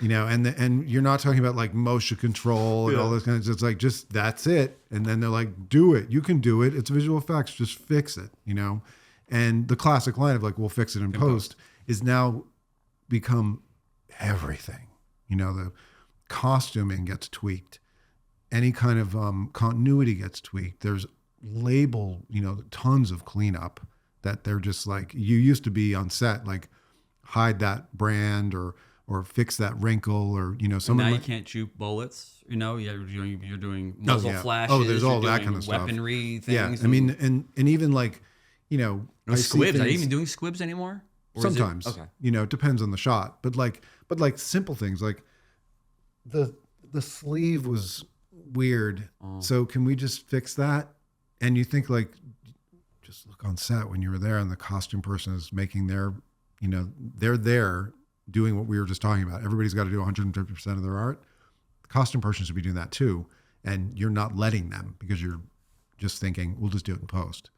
[SPEAKER 2] and you're not talking about like motion control and all this kind of stuff. It's like, just, that's it. And then they're like, do it. You can do it. It's visual effects. Just fix it, and the classic line of like, we'll fix it in post is now become everything. The costuming gets tweaked. Any kind of continuity gets tweaked. There's label, tons of cleanup that they're just like, you used to be on set, like, hide that brand or fix that wrinkle or,
[SPEAKER 1] now you can't shoot bullets, you're doing muzzle flashes.
[SPEAKER 2] Oh, there's all that kind of stuff.
[SPEAKER 1] Weaponry things.
[SPEAKER 2] Yeah. And even like,
[SPEAKER 1] no squibs. Are they even doing squibs anymore? Or
[SPEAKER 2] sometimes, it depends on the shot, but like simple things like the sleeve was weird. So can we just fix that? And you think like, just look on set when you were there and the costume person is making their, they're there doing what we were just talking about. Everybody's got to do 150% of their art. The costume person should be doing that too. And you're not letting them because you're just thinking, we'll just do it in post.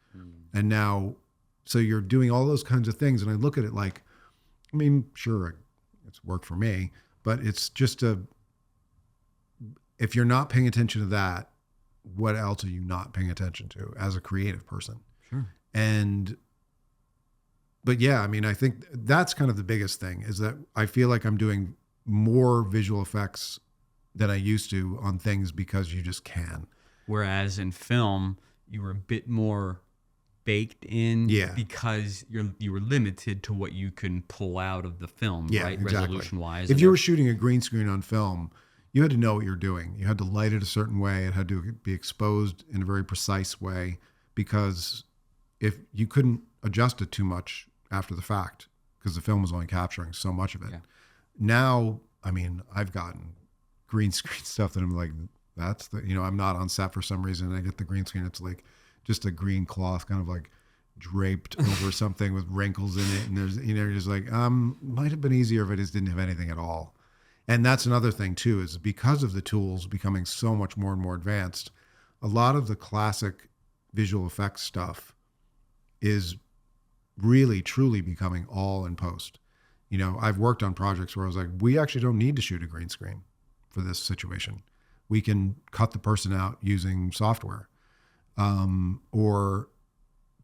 [SPEAKER 2] And now, so you're doing all those kinds of things. And I look at it like, sure, it's work for me, but it's just if you're not paying attention to that, what else are you not paying attention to as a creative person?
[SPEAKER 1] Sure.
[SPEAKER 2] But yeah, I think that's kind of the biggest thing is that I feel like I'm doing more visual effects than I used to on things because you just can.
[SPEAKER 1] Whereas in film, you were a bit more baked in because you were limited to what you can pull out of the film, right?
[SPEAKER 2] Exactly.
[SPEAKER 1] Resolution-wise.
[SPEAKER 2] If you were shooting a green screen on film, you had to know what you're doing. You had to light it a certain way. It had to be exposed in a very precise way because if you couldn't adjust it too much after the fact because the film was only capturing so much of it. Yeah. Now, I've gotten green screen stuff that I'm like, that's the, I'm not on set for some reason and I get the green screen. It's like just a green cloth kind of like draped over something with wrinkles in it. And there's, you're just like, might have been easier if I just didn't have anything at all. And that's another thing too, is because of the tools becoming so much more and more advanced, a lot of the classic visual effects stuff is really truly becoming all in post. I've worked on projects where I was like, we actually don't need to shoot a green screen for this situation. We can cut the person out using software. or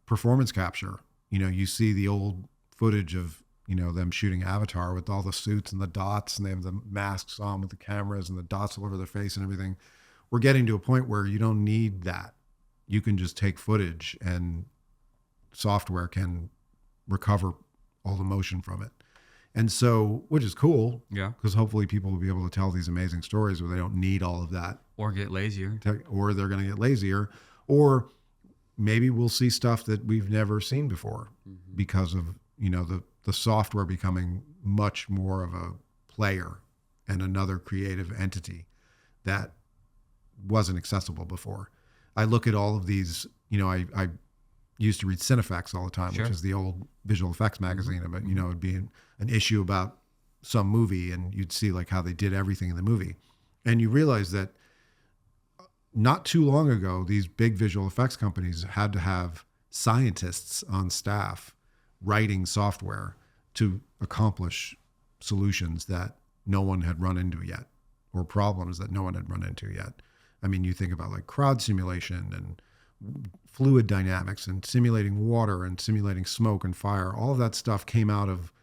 [SPEAKER 2] performance capture. You see the old footage of, them shooting Avatar with all the suits and the dots, and they have the masks on with the cameras and the dots all over their face and everything. We're getting to a point where you don't need that. You can just take footage and software can recover all the motion from it. And so, which is cool.
[SPEAKER 1] Yeah.
[SPEAKER 2] Because hopefully people will be able to tell these amazing stories where they don't need all of that.
[SPEAKER 1] Or get lazier.
[SPEAKER 2] Or they're going to get lazier. Or maybe we'll see stuff that we've never seen before because of, the software becoming much more of a player and another creative entity that wasn't accessible before. I look at all of these, I used to read Cinefex all the time,
[SPEAKER 1] Sure.
[SPEAKER 2] which is the old visual effects magazine. But, it'd be an issue about some movie, and you'd see like how they did everything in the movie. And you realize that not too long ago, these big visual effects companies had to have scientists on staff writing software to accomplish solutions that no one had run into yet, or problems that no one had run into yet. I mean, you think about like crowd simulation and fluid dynamics and simulating water and simulating smoke and fire. All of that stuff came out of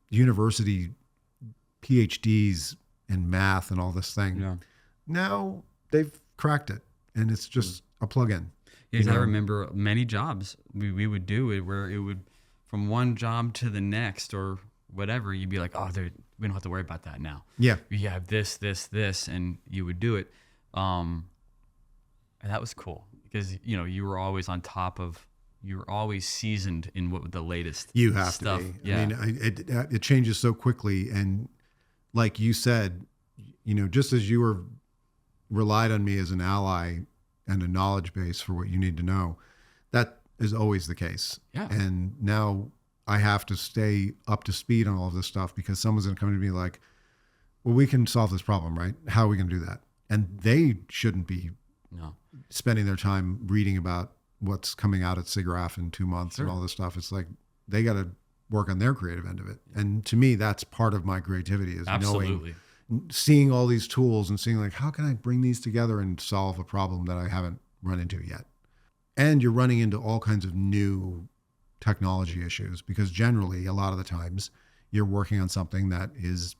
[SPEAKER 2] university PhDs in math and all this thing.
[SPEAKER 1] Yeah.
[SPEAKER 2] Now they've cracked it, and it's just a plug-in.
[SPEAKER 1] Yes, I remember many jobs we would do it where it would, from one job to the next or whatever, you'd be like, oh, we don't have to worry about that now.
[SPEAKER 2] Yeah.
[SPEAKER 1] We have this, and you would do it. And that was cool because, you were always on top of, you were always seasoned in what the latest
[SPEAKER 2] You have
[SPEAKER 1] stuff.
[SPEAKER 2] to be.
[SPEAKER 1] Yeah.
[SPEAKER 2] I mean, it changes so quickly. And like you said, just as you were relied on me as an ally and a knowledge base for what you need to know, that is always the case.
[SPEAKER 1] Yeah.
[SPEAKER 2] And now I have to stay up to speed on all of this stuff because someone's going to come to me like, well, we can solve this problem, right? How are we going to do that? And they shouldn't be spending their time reading about what's coming out at SIGGRAPH in 2 months
[SPEAKER 1] Sure.
[SPEAKER 2] and all this stuff. It's like they got to work on their creative end of it. And to me, that's part of my creativity is
[SPEAKER 1] Absolutely.
[SPEAKER 2] seeing all these tools and seeing like, how can I bring these together and solve a problem that I haven't run into yet? And you're running into all kinds of new technology issues because generally a lot of the times you're working on something that is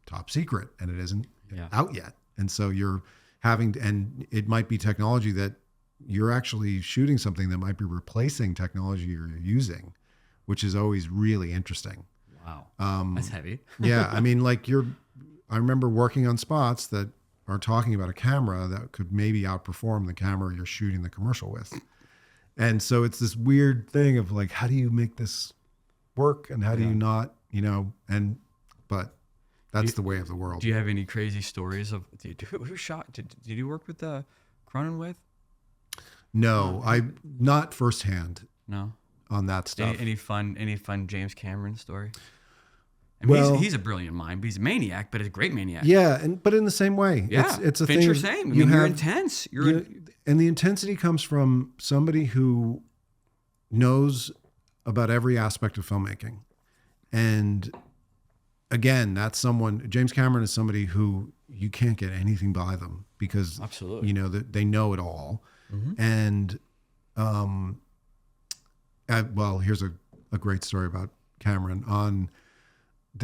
[SPEAKER 2] top secret and it isn't out yet. And so you're and it might be technology that you're actually shooting something that might be replacing technology you're using, which is always really interesting.
[SPEAKER 1] Wow. That's heavy.
[SPEAKER 2] Yeah. I mean, like I remember working on spots that are talking about a camera that could maybe outperform the camera you're shooting the commercial with. And so it's this weird thing of like, how do you make this work and how do you not, but that's the way of the world.
[SPEAKER 1] Do you have any crazy stories of who shot? Did you work with Cronin with?
[SPEAKER 2] No, I not firsthand.
[SPEAKER 1] No.
[SPEAKER 2] On that stuff.
[SPEAKER 1] Any fun James Cameron story? I mean, he's a brilliant mind, but he's a maniac, but a great maniac.
[SPEAKER 2] Yeah, but in the same way.
[SPEAKER 1] Yeah,
[SPEAKER 2] it's a
[SPEAKER 1] Fincher
[SPEAKER 2] thing.
[SPEAKER 1] Same. I mean, you're intense.
[SPEAKER 2] And the intensity comes from somebody who knows about every aspect of filmmaking. And again, that's someone, James Cameron is somebody who you can't get anything by them because,
[SPEAKER 1] absolutely,
[SPEAKER 2] they know it all. Mm-hmm. And, here's a great story about Cameron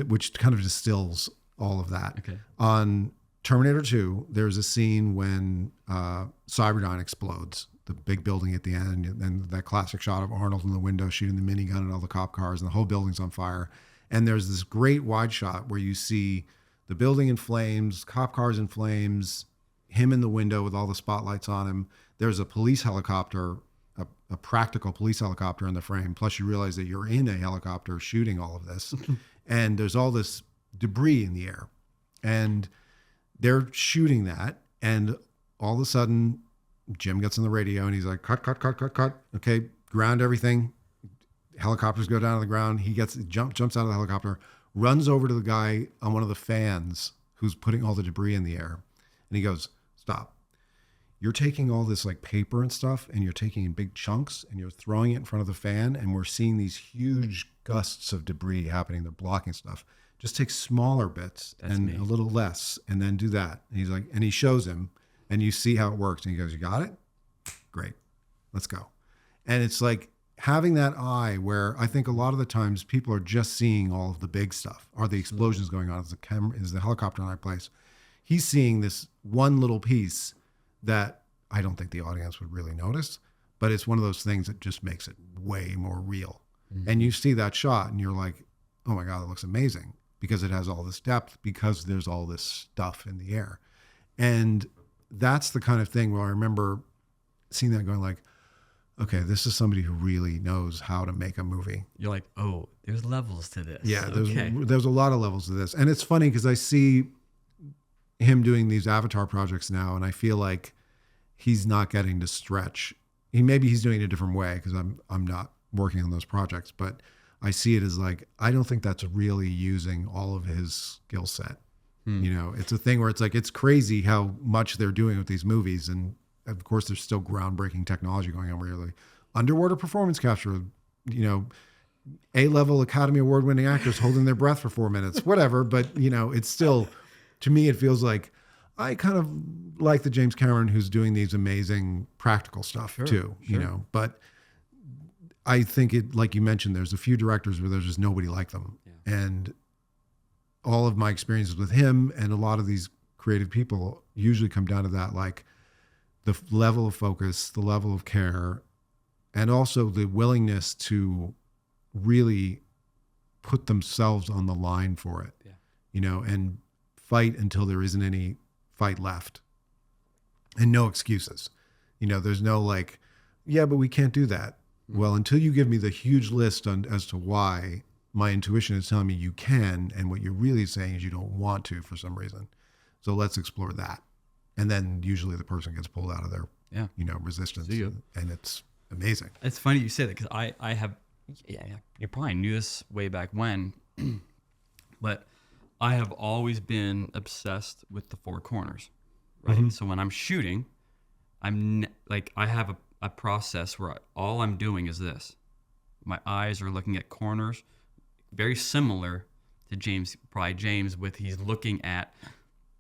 [SPEAKER 2] which kind of distills all of that.
[SPEAKER 1] Okay.
[SPEAKER 2] On Terminator 2, there's a scene when Cyberdyne explodes, the big building at the end, and that classic shot of Arnold in the window shooting the minigun and all the cop cars, and the whole building's on fire. And there's this great wide shot where you see the building in flames, cop cars in flames, him in the window with all the spotlights on him. There's a police helicopter, a practical police helicopter in the frame. Plus you realize that you're in a helicopter shooting all of this. And there's all this debris in the air. And they're shooting that. And all of a sudden, Jim gets on the radio and he's like, cut. Okay, ground everything. Helicopters go down to the ground. He jumps out of the helicopter, runs over to the guy on one of the fans who's putting all the debris in the air. And he goes, stop. You're taking all this like paper and stuff and you're taking in big chunks and you're throwing it in front of the fan. And we're seeing these huge gusts of debris happening. They're blocking stuff. Just take smaller bits a little less and then do that. And he's like, and he shows him and you see how it works. And he goes, you got it? Great. Let's go. And it's like having that eye where I think a lot of the times people are just seeing all of the big stuff. Are the explosions going on? Is the helicopter in the right place? He's seeing this one little piece that I don't think the audience would really notice, but it's one of those things that just makes it way more real. And you see that shot and you're like, oh my God, it looks amazing because it has all this depth, because there's all this stuff in the air. And that's the kind of thing where I remember seeing that going like, okay, this is somebody who really knows how to make a movie.
[SPEAKER 1] You're like, oh, there's levels to this.
[SPEAKER 2] Yeah,
[SPEAKER 1] okay.
[SPEAKER 2] there's a lot of levels to this. And it's funny because I see him doing these Avatar projects now, and I feel like he's not getting to stretch. Maybe he's doing it a different way because I'm not working on those projects, but I see it as like, I don't think that's really using all of his skill set. You know, it's a thing where it's like, it's crazy how much they're doing with these movies. And of course, there's still groundbreaking technology going on where you're like, underwater performance capture, you know, A-level Academy Award winning actors holding their breath for 4 minutes, whatever. But, you know, it's still, to me, it feels like I kind of like the James Cameron who's doing these amazing practical stuff too, you know, but I think it, like you mentioned, there's a few directors where there's just nobody like them. Yeah. And all of my experiences with him and a lot of these creative people usually come down to that, like the level of focus, the level of care, and also the willingness to really put themselves on the line for it, you know, and fight until there isn't any fight left and no excuses. You know, there's no like, yeah, but we can't do that. Well, until you give me the huge list as to why, my intuition is telling me you can, and what you're really saying is you don't want to for some reason. So let's explore that. And then usually the person gets pulled out of their, you know, resistance. And it's amazing.
[SPEAKER 1] It's funny you say that because I have, you probably knew this way back when, but I have always been obsessed with the four corners, right? So when I'm shooting, I have a process where all I'm doing is this. My eyes are looking at corners, very similar to James with he's looking at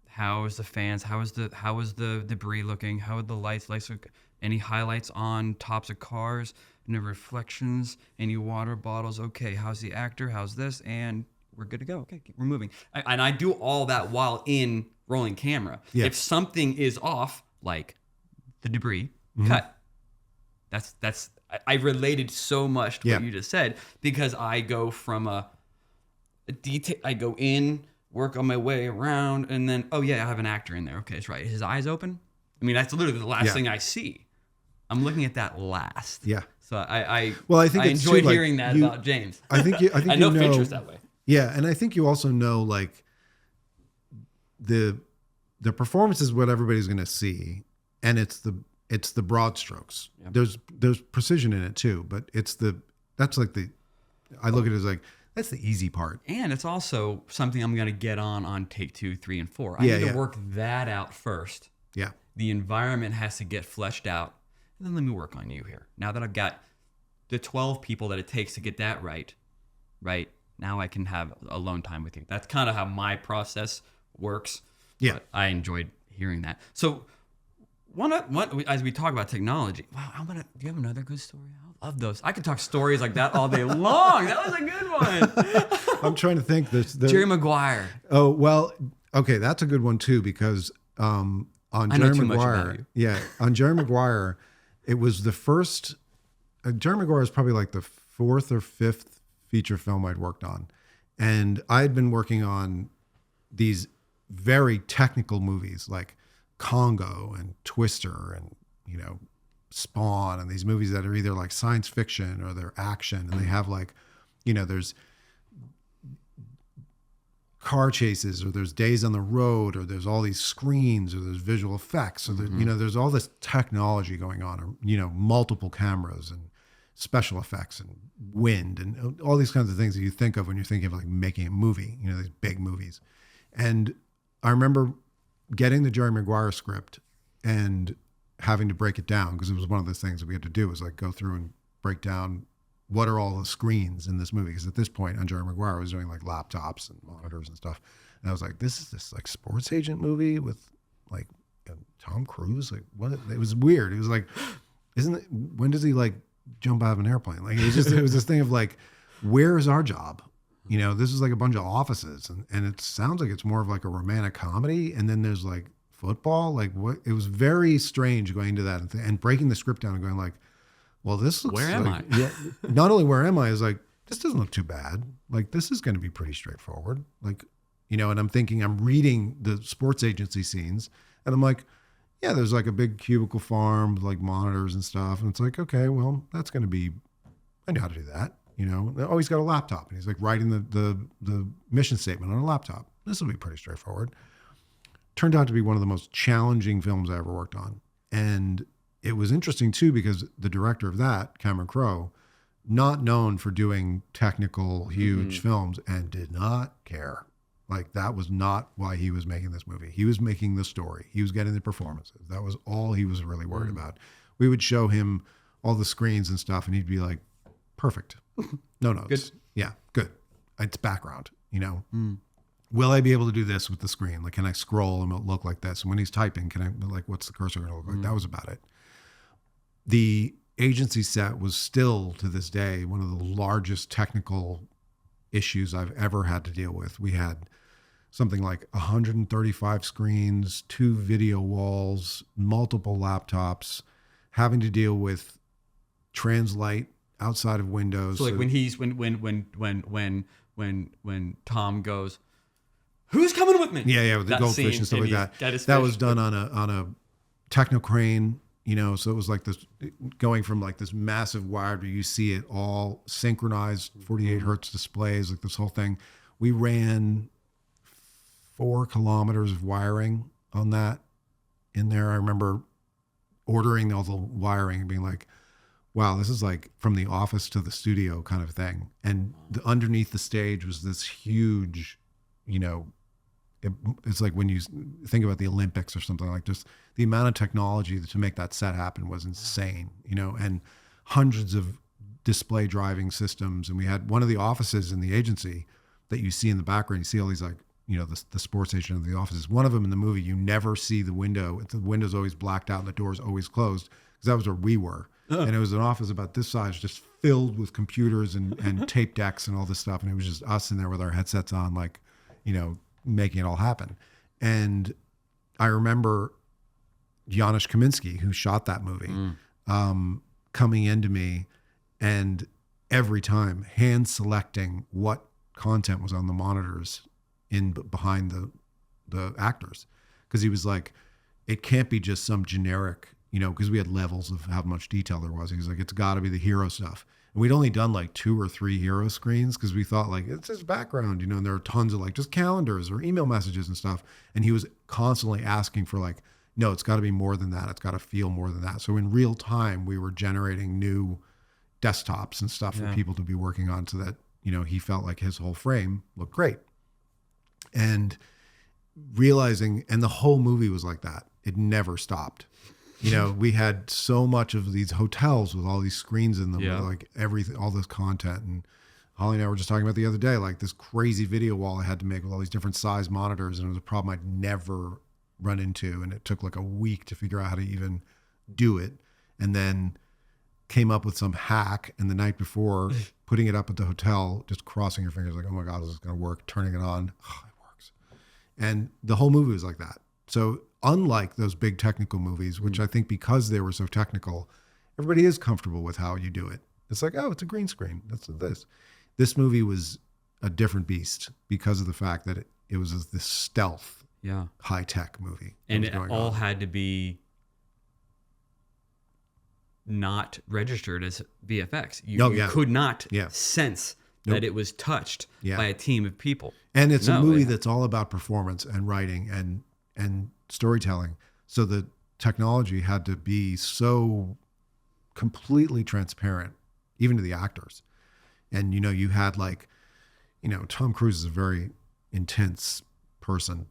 [SPEAKER 1] how is the fans, how is the debris looking, how are the lights look, any highlights on tops of cars, any reflections, any water bottles, okay, how's the actor, how's this, and we're good to go. Okay, we're moving. And I do all that while in rolling camera. Yeah. If something is off, like the debris, cut. That's I related so much to what you just said because I go from a detail. I go in, work on my way around, and then I have an actor in there. Okay, that's right. His eyes open. I mean, that's literally the last thing I see. I'm looking at that last. Yeah. So I enjoyed hearing that about James.
[SPEAKER 2] I think I
[SPEAKER 1] know Fincher's that way.
[SPEAKER 2] Yeah, and I think you also know like the performance is what everybody's going to see, and it's the broad strokes. Yep. There's precision in it too, but I look at it as like that's the easy part.
[SPEAKER 1] And it's also something I'm going to get on take 2, 3, and 4. I need to work that out first.
[SPEAKER 2] Yeah.
[SPEAKER 1] The environment has to get fleshed out, and then let me work on you here. Now that I've got the 12 people that it takes to get that right, now I can have alone time with you. That's kind of how my process works. Yeah. But I enjoyed hearing that. So as we talk about technology, wow, do you have another good story? I love those. I could talk stories like that all day long. That was a good one.
[SPEAKER 2] I'm trying to think.
[SPEAKER 1] Jerry Maguire.
[SPEAKER 2] Oh, well, okay, that's a good one too, because on Jerry Maguire, on Jerry Maguire, it was the first, Jerry Maguire is probably like the 4th or 5th feature film I'd worked on. And I had been working on these very technical movies like Congo and Twister and, you know, Spawn and these movies that are either like science fiction or they're action and they have like, you know, there's car chases or there's days on the road or there's all these screens or there's visual effects or you know, there's all this technology going on or, you know, multiple cameras and special effects and wind and all these kinds of things that you think of when you're thinking of like making a movie, you know, these big movies. And I remember getting the Jerry Maguire script and having to break it down because it was one of those things that we had to do was like go through and break down what are all the screens in this movie. Because at this point on Jerry Maguire, I was doing like laptops and monitors and stuff. And I was like, this is this like sports agent movie with like Tom Cruise. Like what? It was weird. It was like, when does he like jump out of an airplane? Like it was this thing of like, where is our job? You know, this is like a bunch of offices, and it sounds like it's more of like a romantic comedy. And then there's like football. Like what? It was very strange going into that and breaking the script down and going like, well, this looks.
[SPEAKER 1] Where am I?
[SPEAKER 2] Yeah, not only where am I is like, this doesn't look too bad. Like this is going to be pretty straightforward. Like, you know, and I'm thinking, I'm reading the sports agency scenes, and I'm like, yeah, there's like a big cubicle farm with like monitors and stuff, and it's like, okay, well, that's going to be. I know how to do that. You know, oh, he's got a laptop and he's like writing the mission statement on a laptop. This will be pretty straightforward. Turned out to be one of the most challenging films I ever worked on. And it was interesting too, because the director of that, Cameron Crowe, not known for doing technical, huge films, and did not care. Like that was not why he was making this movie. He was making the story. He was getting the performances. That was all he was really worried about. We would show him all the screens and stuff, and he'd be like, perfect. No notes.
[SPEAKER 1] Good.
[SPEAKER 2] Yeah, good. It's background, you know. Will I be able to do this with the screen? Like, can I scroll and it'll look like this? And when he's typing, can I, like, what's the cursor going to look like? That was about it. The agency set was still, to this day, one of the largest technical issues I've ever had to deal with. We had something like 135 screens, 2 video walls, multiple laptops, having to deal with translate outside of windows.
[SPEAKER 1] So like when Tom goes, who's coming with me?
[SPEAKER 2] Yeah, with the
[SPEAKER 1] That
[SPEAKER 2] goldfish
[SPEAKER 1] scene,
[SPEAKER 2] and stuff like that. That was done on a techno crane, you know, so it was like this going from like this massive wire to you see it all synchronized 48 hertz displays, like this whole thing. We ran 4 kilometers of wiring on that in there. I remember ordering all the wiring and being like, wow, this is like from the office to the studio kind of thing. And underneath the stage was this huge, you know, it's like when you think about the Olympics or something, like just the amount of technology to make that set happen was insane, you know, and hundreds of display driving systems. And we had one of the offices in the agency that you see in the background. You see all these like, you know, the sports agent of the offices. One of them in the movie, you never see the window. The window's always blacked out and the door's always closed, because that was where we were. And it was an office about this size, just filled with computers and tape decks and all this stuff. And it was just us in there with our headsets on, like, you know, making it all happen. And I remember Janusz Kaminski, who shot that movie, coming into me and every time hand selecting what content was on the monitors in behind the actors. Because he was like, it can't be just some generic, you know, because we had levels of how much detail there was. He was like, it's got to be the hero stuff. And we'd only done like 2 or 3 hero screens because we thought like, it's his background, you know, and there are tons of like just calendars or email messages and stuff. And he was constantly asking for like, no, it's got to be more than that. It's got to feel more than that. So in real time, we were generating new desktops and stuff for people to be working on so that, you know, he felt like his whole frame looked great. And realizing, and the whole movie was like that. It never stopped. You know, we had so much of these hotels with all these screens in them, with like everything, all this content. And Holly and I were just talking about the other day, like this crazy video wall I had to make with all these different size monitors. And it was a problem I'd never run into. And it took like a week to figure out how to even do it. And then came up with some hack. And the night before, putting it up at the hotel, just crossing your fingers like, oh my God, this is going to work. Turning it on. Oh, it works. And the whole movie was like that. So unlike those big technical movies, which I think because they were so technical, everybody is comfortable with how you do it. It's like, oh, it's a green screen. That's this. This movie was a different beast because of the fact that it was this stealth, high-tech movie.
[SPEAKER 1] And it all had to be not registered as VFX. You could not sense that it was touched by a team of people.
[SPEAKER 2] And it's a movie that's all about performance and writing and storytelling. So the technology had to be so completely transparent, even to the actors. And, you know, you had like, you know, Tom Cruise is a very intense person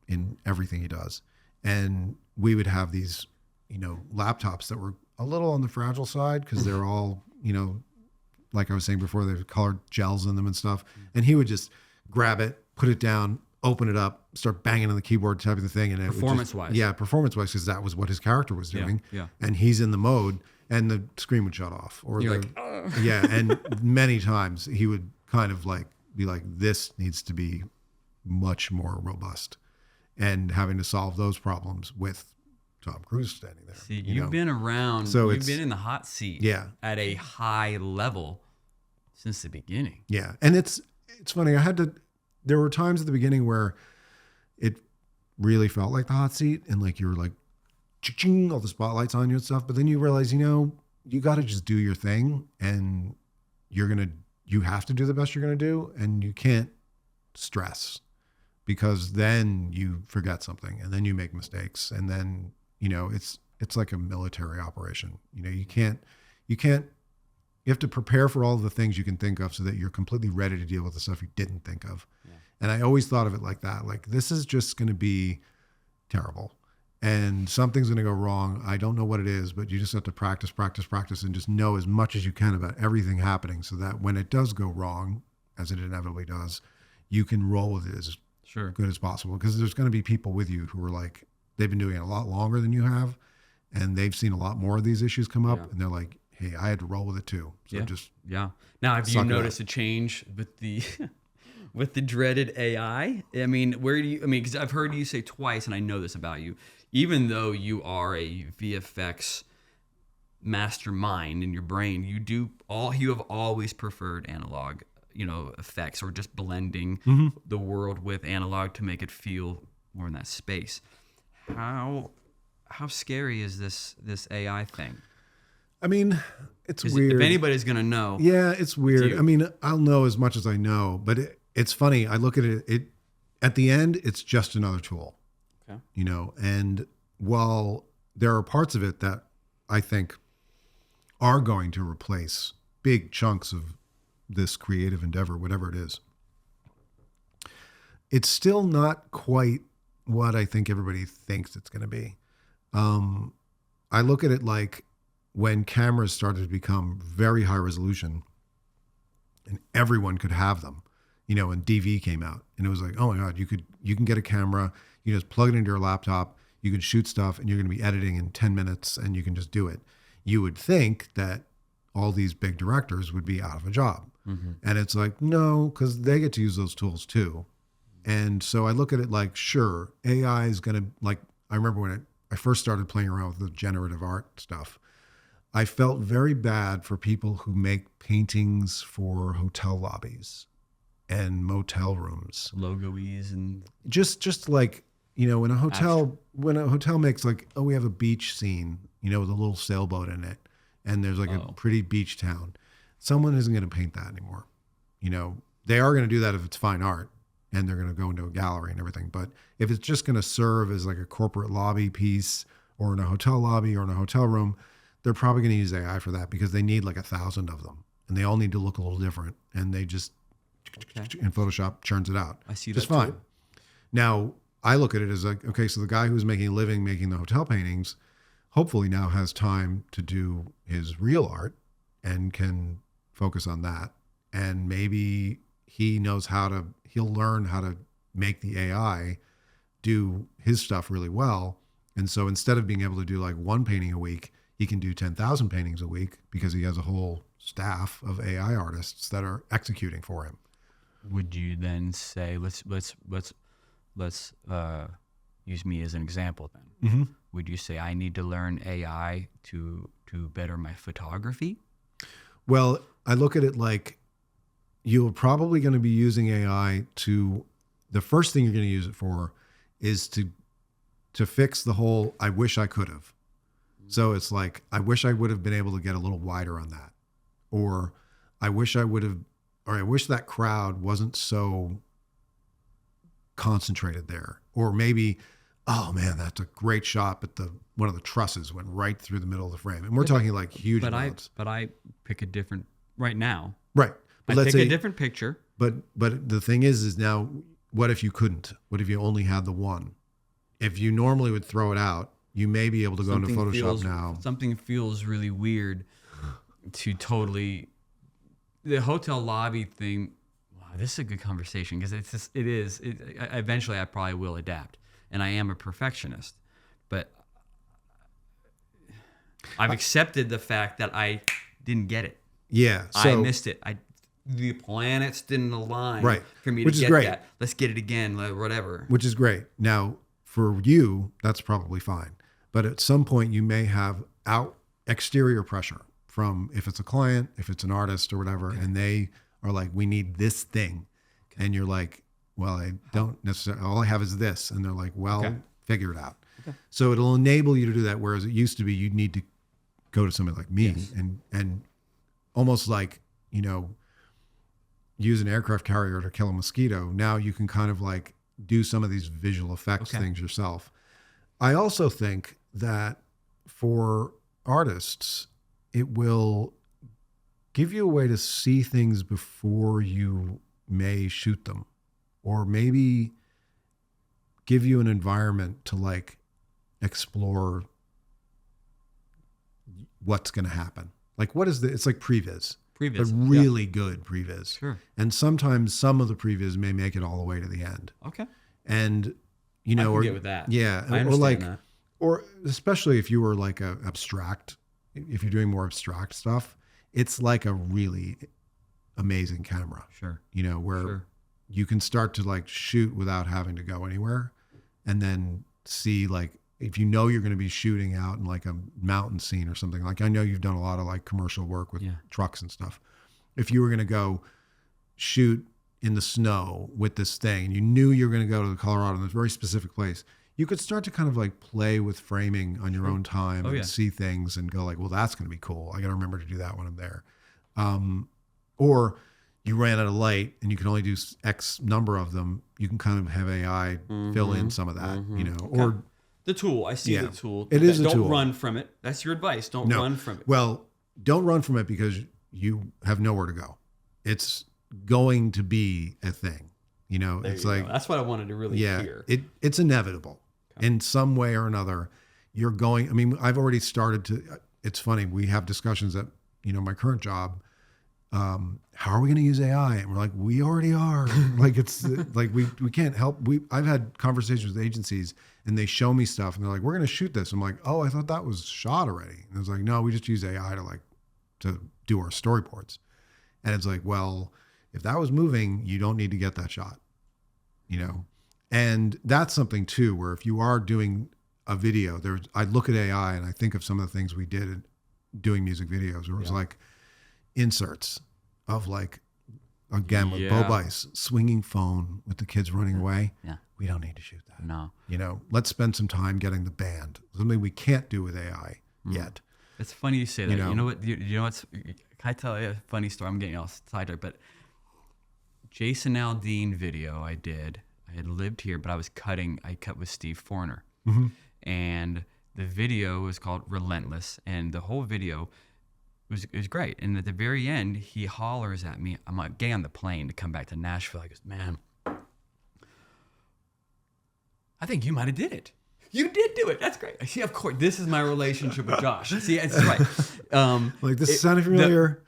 [SPEAKER 2] in everything he does. And we would have these, you know, laptops that were a little on the fragile side because they're all, you know, like I was saying before, there's colored gels in them and stuff. And he would just grab it, put it down, open it up, start banging on the keyboard, typing the thing. And
[SPEAKER 1] performance-wise.
[SPEAKER 2] Performance-wise, because that was what his character was doing.
[SPEAKER 1] Yeah.
[SPEAKER 2] And he's in the mode. and the screen would shut off, or
[SPEAKER 1] You're
[SPEAKER 2] the,
[SPEAKER 1] like, "Ugh."
[SPEAKER 2] yeah. And many times he would kind of like be like, this needs to be much more robust, and having to solve those problems with Tom Cruise standing there.
[SPEAKER 1] See,
[SPEAKER 2] you
[SPEAKER 1] you've
[SPEAKER 2] know?
[SPEAKER 1] been around.
[SPEAKER 2] So
[SPEAKER 1] You've
[SPEAKER 2] it's-
[SPEAKER 1] been in the hot seat.
[SPEAKER 2] Yeah.
[SPEAKER 1] At a high level since the beginning.
[SPEAKER 2] Yeah. And it's funny. There were times at the beginning where it really felt like the hot seat, and like you were like, ching, all the spotlights on you and stuff. But then you realize, you got to just do your thing, and you have to do the best you're going to do, and you can't stress, because then you forget something, and then you make mistakes, and then, it's like a military operation. You have to prepare for all the things you can think of so that you're completely ready to deal with the stuff you didn't think of. Yeah. And I always thought of it like that. Like, this is just going to be terrible, and something's going to go wrong. I don't know what it is, but you just have to practice, and just know as much as you can about everything happening, so that when it does go wrong, as it inevitably does, you can roll with it as good as possible. Because there's going to be people with you who are like, they've been doing it a lot longer than you have, and they've seen a lot more of these issues come up, and they're like, hey, I had to roll with it too. So
[SPEAKER 1] Now, have you noticed a change with the with the dreaded AI? I mean, because I've heard you say twice, and I know this about you, even though you are a VFX mastermind in your brain, you have always preferred analog, effects, or just blending the world with analog to make it feel more in that space. How scary is this AI thing?
[SPEAKER 2] I mean, it's weird.
[SPEAKER 1] If anybody's going to know.
[SPEAKER 2] Yeah, it's weird. I mean, I'll know as much as I know, but it's funny. I look at it, at the end, it's just another tool. Okay. And while there are parts of it that I think are going to replace big chunks of this creative endeavor, whatever it is, it's still not quite what I think everybody thinks it's going to be. I look at it like when cameras started to become very high resolution and everyone could have them, and DV came out, and it was like, oh my God, you can get a camera, you just plug it into your laptop, you can shoot stuff, and you're going to be editing in 10 minutes, and you can just do it. You would think that all these big directors would be out of a job. Mm-hmm. And it's like, no, because they get to use those tools too. And so I look at it like, sure, AI is going to, like, I remember when I first started playing around with the generative art stuff, I felt very bad for people who make paintings for hotel lobbies and motel rooms.
[SPEAKER 1] Logoes and
[SPEAKER 2] just like, when a hotel makes like, oh, we have a beach scene, with a little sailboat in it, and there's like a pretty beach town. Someone isn't going to paint that anymore. They are going to do that if it's fine art, and they're going to go into a gallery and everything. But if it's just going to serve as like a corporate lobby piece, or in a hotel lobby, or in a hotel room, they're probably going to use AI for that, because they need like 1,000 of them, and they all need to look a little different, and they just in Photoshop churns it out.
[SPEAKER 1] I see
[SPEAKER 2] just
[SPEAKER 1] that
[SPEAKER 2] fine.
[SPEAKER 1] too.
[SPEAKER 2] Now I look at it as like, okay, so the guy who's making a living making the hotel paintings hopefully now has time to do his real art and can focus on that, and maybe he'll learn how to make the AI do his stuff really well. And so instead of being able to do like one painting a week, he can do 10,000 paintings a week, because he has a whole staff of AI artists that are executing for him.
[SPEAKER 1] Would you then say, let's use me as an example then?
[SPEAKER 2] Mm-hmm.
[SPEAKER 1] Would you say I need to learn AI to better my photography?
[SPEAKER 2] Well, I look at it like you're probably going to be using AI the first thing you're going to use it for is to fix the whole, I wish I could have. So it's like, I wish I would have been able to get a little wider on that. Or I wish that crowd wasn't so concentrated there. Or maybe, oh man, that's a great shot, but one of the trusses went right through the middle of the frame. And we're talking like huge amounts.
[SPEAKER 1] But I pick a different, right now.
[SPEAKER 2] Right. But
[SPEAKER 1] I pick a different picture.
[SPEAKER 2] But the thing is now, what if you couldn't? What if you only had the one? If you normally would throw it out, you may be able to go into Photoshop now.
[SPEAKER 1] Something feels really weird to totally... The hotel lobby thing, wow, this is a good conversation, because eventually I probably will adapt, and I am a perfectionist. But I've accepted the fact that I didn't get it.
[SPEAKER 2] Yeah.
[SPEAKER 1] I missed it. The planets didn't align
[SPEAKER 2] Right.
[SPEAKER 1] for me
[SPEAKER 2] Which
[SPEAKER 1] to
[SPEAKER 2] is
[SPEAKER 1] get
[SPEAKER 2] great.
[SPEAKER 1] that. Let's get it again, like, whatever.
[SPEAKER 2] Which is great. Now, for you, that's probably fine. But at some point, you may have exterior pressure from, if it's a client, if it's an artist or whatever, and they are like, we need this thing. And you're like, well, I don't necessarily, all I have is this. And they're like, well, figure it out. So it'll enable you to do that. Whereas it used to be, you'd need to go to somebody like me and almost like, use an aircraft carrier to kill a mosquito. Now you can kind of like do some of these visual effects things yourself. I also think that for artists, it will give you a way to see things before you may shoot them, or maybe give you an environment to like explore what's going to happen. Like, what is it's like previs. But really good previs.
[SPEAKER 1] Sure.
[SPEAKER 2] And sometimes some of the previs may make it all the way to the end.
[SPEAKER 1] Okay.
[SPEAKER 2] And,
[SPEAKER 1] I can get with that.
[SPEAKER 2] Yeah.
[SPEAKER 1] I understand that.
[SPEAKER 2] Or especially if you were like if you're doing more abstract stuff, it's like a really amazing camera.
[SPEAKER 1] Sure.
[SPEAKER 2] Where you can start to like shoot without having to go anywhere, and then see like, if you're going to be shooting out in like a mountain scene or something, like I know you've done a lot of like commercial work with trucks and stuff. If you were going to go shoot in the snow with this thing and you knew you were going to go to the Colorado in this very specific place, you could start to kind of like play with framing on your own time and see things and go like, well, that's going to be cool. I got to remember to do that when I'm there. Or you ran out of light and you can only do X number of them. You can kind of have AI fill in some of that, or
[SPEAKER 1] the tool. I see the tool.
[SPEAKER 2] It is a tool.
[SPEAKER 1] Don't run from it. That's your advice. Don't run from it.
[SPEAKER 2] Well, don't run from it because you have nowhere to go. It's going to be a thing. It's like,
[SPEAKER 1] that's what I wanted to really hear.
[SPEAKER 2] It's inevitable in some way or another. You're going, I mean, I've already started to, it's funny. We have discussions at, my current job. How are we going to use AI? And we're like, we already are. Like, it's like, we can't help. I've had conversations with agencies and they show me stuff and they're like, we're going to shoot this. I'm like, oh, I thought that was shot already. And I was like, no, we just use AI to do our storyboards. And it's like, well, if that was moving, you don't need to get that shot, and that's something too, where if you are doing a video, I look at AI and I think of some of the things we did in doing music videos where it was like inserts of like, again, with Bo Bice, swinging phone with the kids running away.
[SPEAKER 1] Yeah.
[SPEAKER 2] We don't need to shoot that.
[SPEAKER 1] No.
[SPEAKER 2] Let's spend some time getting the band, something we can't do with AI yet.
[SPEAKER 1] It's funny you say that. You know what? You know what's? Can I tell you a funny story? I'm getting all sidetracked, but Jason Aldean video I did. I had lived here, but I cut with Steve Forner, and the video was called Relentless, and the whole video was great. And at the very end, he hollers at me. I'm like, getting on the plane to come back to Nashville. He goes, man, I think you might have did it. You did do it. That's great. See, of course, this is my relationship with Josh. See, it's right.
[SPEAKER 2] Like, this is sounding familiar.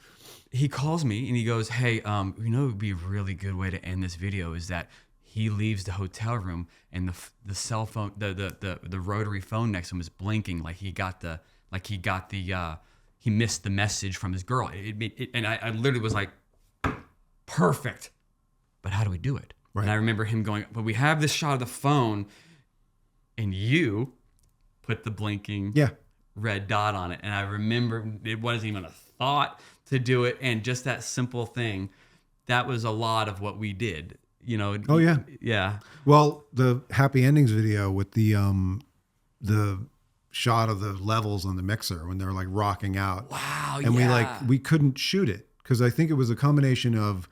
[SPEAKER 1] He calls me and he goes, hey, it would be a really good way to end this video is that he leaves the hotel room and the cell phone, the rotary phone next to him is blinking like he missed the message from his girl. And I literally was like, perfect. But how do we do it? Right. And I remember him going, but we have this shot of the phone and you put the blinking red dot on it. And I remember it wasn't even a thought to do it. And just that simple thing, that was a lot of what we did, Oh, yeah. Yeah.
[SPEAKER 2] Well, the Happy Endings video with the shot of the levels on the mixer when they're like rocking out.
[SPEAKER 1] Wow.
[SPEAKER 2] And we couldn't shoot it because I think it was a combination of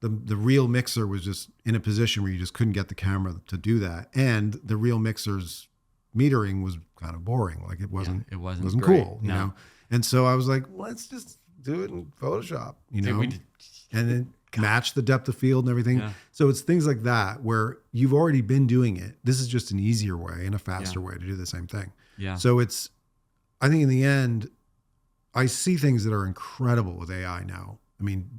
[SPEAKER 2] the real mixer was just in a position where you just couldn't get the camera to do that. And the real mixer's metering was kind of boring. Like it wasn't cool, you know? And so I was like, let's just do it in Photoshop, and then match the depth of field and everything. Yeah. So it's things like that where you've already been doing it. This is just an easier way and a faster way to do the same thing.
[SPEAKER 1] Yeah.
[SPEAKER 2] So I think in the end, I see things that are incredible with AI now. I mean,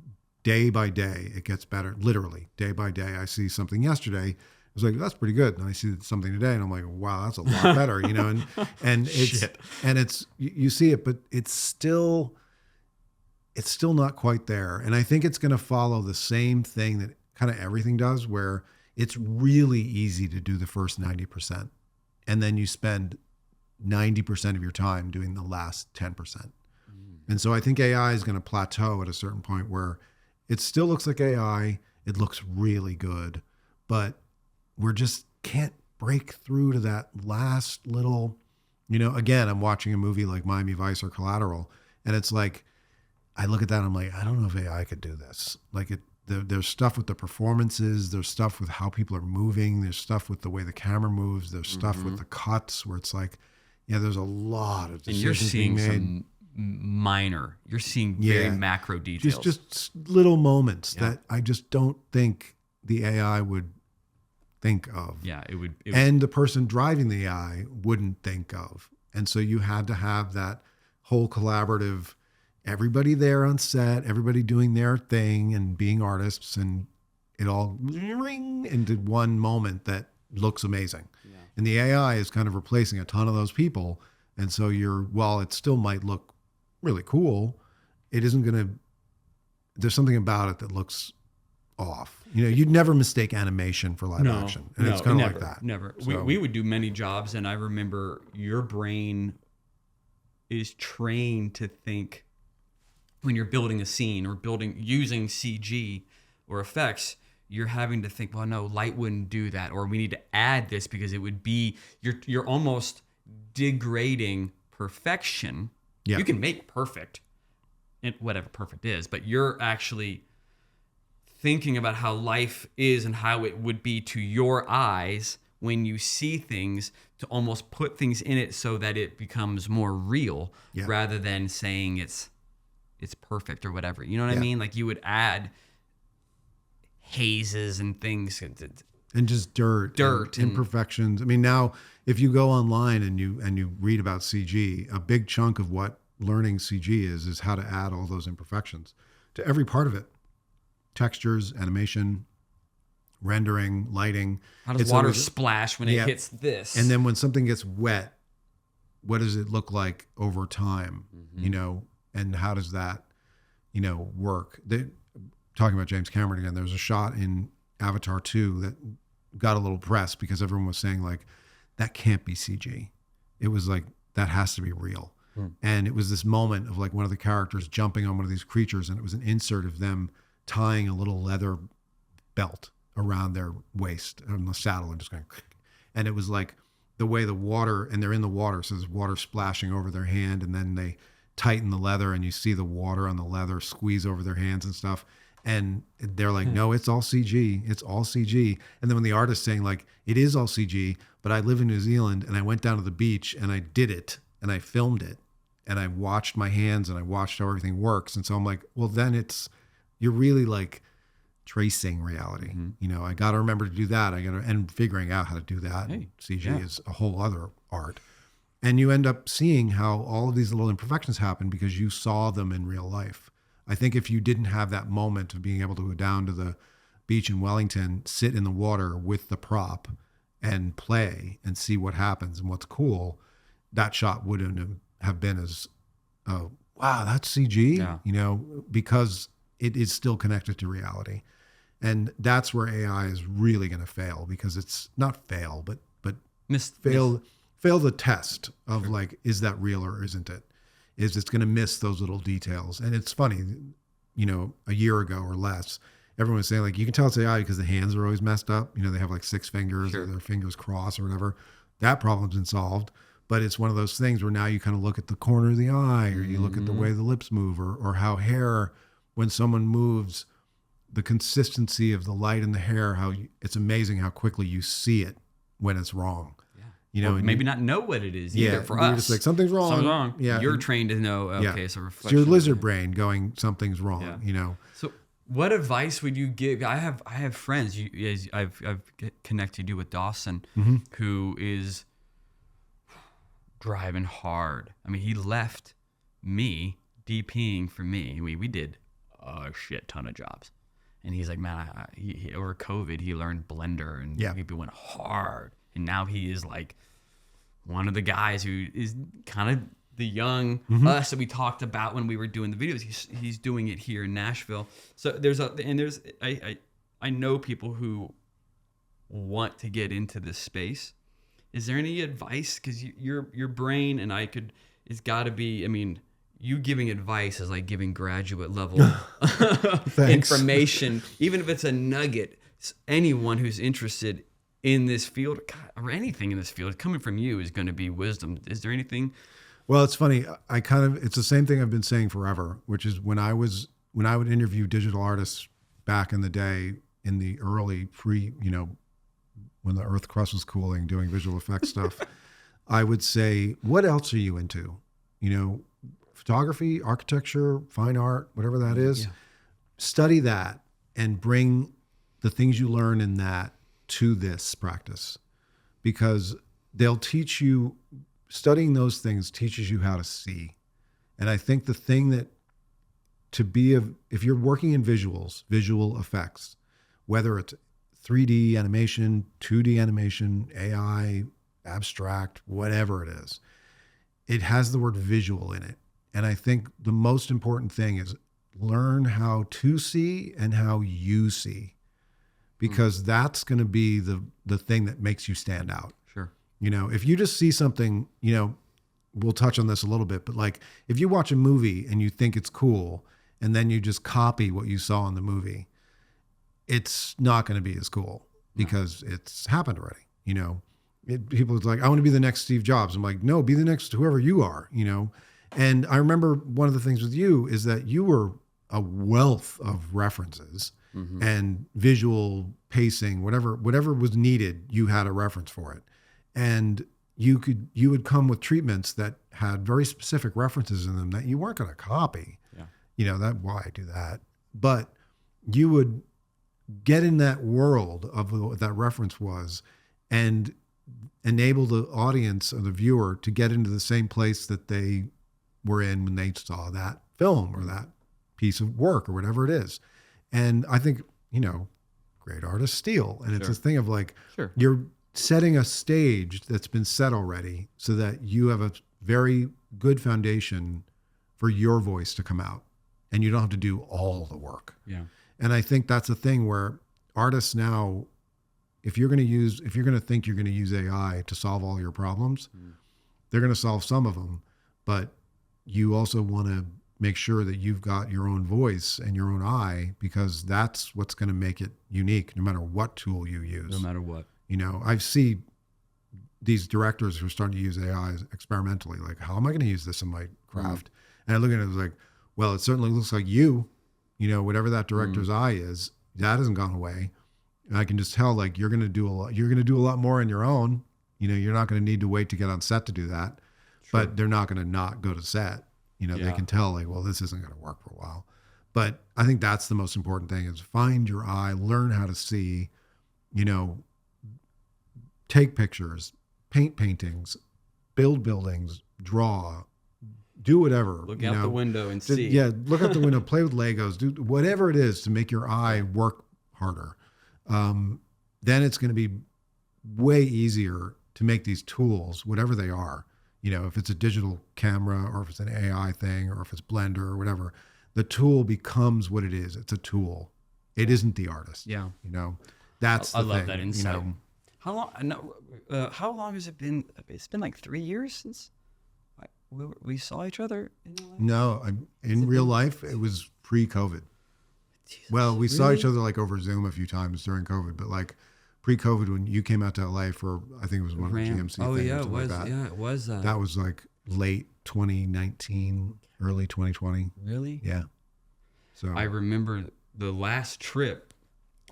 [SPEAKER 2] day by day, it gets better. Literally, day by day, I see something yesterday was like, that's pretty good. And I see something today and I'm like, wow, that's a lot better, you know, and it's,
[SPEAKER 1] Shit.
[SPEAKER 2] and it's, you see it, but it's still not quite there. And I think it's going to follow the same thing that kind of everything does, where it's really easy to do the first 90%. And then you spend 90% of your time doing the last 10%. And so I think AI is going to plateau at a certain point where it still looks like AI. It looks really good, but we're just can't break through to that last little, you know, again, I'm watching a movie like Miami Vice or Collateral, and it's like, I look at that and I'm like, I don't know if AI could do this. Like there's stuff with the performances, there's stuff with how people are moving, there's stuff with the way the camera moves, there's stuff with the cuts where it's like, yeah, there's a lot of decisions
[SPEAKER 1] And you're seeing
[SPEAKER 2] being made.
[SPEAKER 1] some minor, you're seeing very macro details.
[SPEAKER 2] Just little moments that I just don't think the AI would think of.
[SPEAKER 1] Yeah, it would.
[SPEAKER 2] And the person driving the AI wouldn't think of. And so you had to have that whole collaborative, everybody there on set, everybody doing their thing and being artists, and it all ring into one moment that looks amazing. Yeah. And the AI is kind of replacing a ton of those people. And so while it still might look really cool, it isn't going to, there's something about it that looks off. You know, you'd never mistake animation for live action. And it's kind of like that.
[SPEAKER 1] Never.
[SPEAKER 2] So,
[SPEAKER 1] We would do many jobs, and I remember your brain is trained to think when you're building a scene or using CG or effects, you're having to think, well, no, light wouldn't do that, or we need to add this because it would be, you're almost degrading perfection.
[SPEAKER 2] Yeah.
[SPEAKER 1] You can make perfect, whatever perfect is, but you're actually thinking about how life is and how it would be to your eyes when you see things, to almost put things in it so that it becomes more real, rather than saying it's perfect or whatever. You know what I mean? Like you would add hazes and things.
[SPEAKER 2] And just dirt and imperfections. I mean, now if you go online and you read about CG, a big chunk of what learning CG is how to add all those imperfections to every part of it. Textures, animation, rendering, lighting.
[SPEAKER 1] How does water splash when it hits this?
[SPEAKER 2] And then when something gets wet, what does it look like over time? You know, and how does that, you know, work? Talking about James Cameron again, there was a shot in Avatar 2 that got a little press because everyone was saying like, that can't be CG. It was like, that has to be real. And it was this moment of like one of the characters jumping on one of these creatures, and it was an insert of them tying a little leather belt around their waist on the saddle and just going, and it was like the way the water, and they're in the water, so there's water splashing over their hand, and then they tighten the leather and you see the water on the leather squeeze over their hands and stuff. And they're like, no, it's all CG. It's all CG. And then when the artist's saying like, it is all CG, but I live in New Zealand and I went down to the beach and I did it and I filmed it and I watched my hands and I watched how everything works. And so I'm like, well, then you're really like tracing reality. You know, I got to remember to do that. And figuring out how to do that. Hey, CG is a whole other art. And you end up seeing how all of these little imperfections happen because you saw them in real life. I think if you didn't have that moment of being able to go down to the beach in Wellington, sit in the water with the prop and play and see what happens and what's cool, that shot wouldn't have been as, wow, that's CG, you know, because it is still connected to reality. And that's where AI is really going to fail, because it's not fail, but fail the test of like, is that real or isn't it? Is it's going to miss those little details. And it's funny, you know, a year ago or less, everyone was saying like, you can tell it's AI because the hands are always messed up. You know, they have like 6 fingers or their fingers cross or whatever. That problem's been solved. But it's one of those things where now you kind of look at the corner of the eye, or you look at the way the lips move, or how hair, when someone moves, the consistency of the light in the hair, it's amazing how quickly you see it when it's wrong. You know,
[SPEAKER 1] maybe not know what it is either for us.
[SPEAKER 2] You're just like, something's wrong.
[SPEAKER 1] Something's wrong.
[SPEAKER 2] Yeah.
[SPEAKER 1] You're trained to know, okay, so reflection.
[SPEAKER 2] It's your lizard brain going, something's wrong, you know.
[SPEAKER 1] So what advice would you give? I have friends, I've connected you with Dawson, who is driving hard. I mean, he left me DPing for me. We did a shit ton of jobs. And he's like, man, over COVID, he learned Blender and
[SPEAKER 2] Yeah.
[SPEAKER 1] he went hard. And now he is like one of the guys who is kind of the young us that we talked about when we were doing the videos. He's doing it here in Nashville. So I know people who want to get into this space. Is there any advice? Because your brain and it's got to be. I mean, you giving advice is like giving graduate level information, even if it's a nugget. Anyone who's interested in this field or anything in this field coming from you is going to be wisdom. Is there anything?
[SPEAKER 2] Well, it's funny. It's the same thing I've been saying forever, which is when I would interview digital artists back in the day, in the early when the earth crust was cooling, doing visual effects stuff, I would say, what else are you into? Photography, architecture, fine art, whatever that is.
[SPEAKER 1] Yeah.
[SPEAKER 2] Study that and bring the things you learn in that to this practice, because they'll teach you, studying those things teaches you how to see. And I think the thing that if you're working in visual effects, whether it's 3D animation, 2D animation, AI, abstract, whatever it is, it has the word visual in it. And I think the most important thing is learn how to see and how you see, because that's going to be the thing that makes you stand out.
[SPEAKER 1] Sure.
[SPEAKER 2] If you just see something, we'll touch on this a little bit, but like if you watch a movie and you think it's cool and then you just copy what you saw in the movie, it's not going to be as cool because it's happened already. People are like, I want to be the next Steve Jobs. I'm like, no, be the next whoever you are, And I remember one of the things with you is that you were a wealth of references and visual pacing, whatever was needed, you had a reference for it. And you would come with treatments that had very specific references in them that you weren't going to copy. Yeah. Why I do that. But you would get in that world of what that reference was and enable the audience or the viewer to get into the same place that they were in when they saw that film or that piece of work or whatever it is. And I think, great artists steal. And it's a thing of like, you're setting a stage that's been set already so that you have a very good foundation for your voice to come out and you don't have to do all the work.
[SPEAKER 1] Yeah.
[SPEAKER 2] And I think that's a thing where artists now, if you're going to think you're going to use AI to solve all your problems, they're going to solve some of them, but you also want to make sure that you've got your own voice and your own eye, because that's what's going to make it unique no matter what tool you use.
[SPEAKER 1] No matter what.
[SPEAKER 2] I see these directors who are starting to use AI experimentally, like, how am I going to use this in my craft? And I look at it like, well, it certainly looks like whatever that director's eye is, that hasn't gone away. And I can just tell, like, you're going to do a lot more on your own. You're not going to need to wait to get on set to do that, but they're not going to not go to set. They can tell, like, well, this isn't going to work for a while. But I think that's the most important thing, is find your eye, learn how to see, take pictures, paint paintings, build buildings, draw, do whatever.
[SPEAKER 1] Look out the window and see.
[SPEAKER 2] Yeah, look out the window, play with Legos, do whatever it is to make your eye work harder. Then it's going to be way easier to make these tools, whatever they are. If it's a digital camera or if it's an AI thing or if it's Blender or whatever, the tool becomes what it is. It's a tool. It isn't the artist.
[SPEAKER 1] Yeah.
[SPEAKER 2] That's the
[SPEAKER 1] I
[SPEAKER 2] thing.
[SPEAKER 1] love that insight. How long has it been? It's been like 3 years since we saw each other in real life?
[SPEAKER 2] No, in real life, it was pre-COVID.
[SPEAKER 1] Jesus,
[SPEAKER 2] Well, we saw each other like over Zoom a few times during COVID, but like pre-COVID, when you came out to LA for, I think it was one of the GMC
[SPEAKER 1] Oh
[SPEAKER 2] things
[SPEAKER 1] yeah,
[SPEAKER 2] or
[SPEAKER 1] it
[SPEAKER 2] something
[SPEAKER 1] was.
[SPEAKER 2] like that.
[SPEAKER 1] Yeah, it was.
[SPEAKER 2] That was like late 2019, early 2020.
[SPEAKER 1] Really?
[SPEAKER 2] Yeah. So
[SPEAKER 1] I remember the last trip,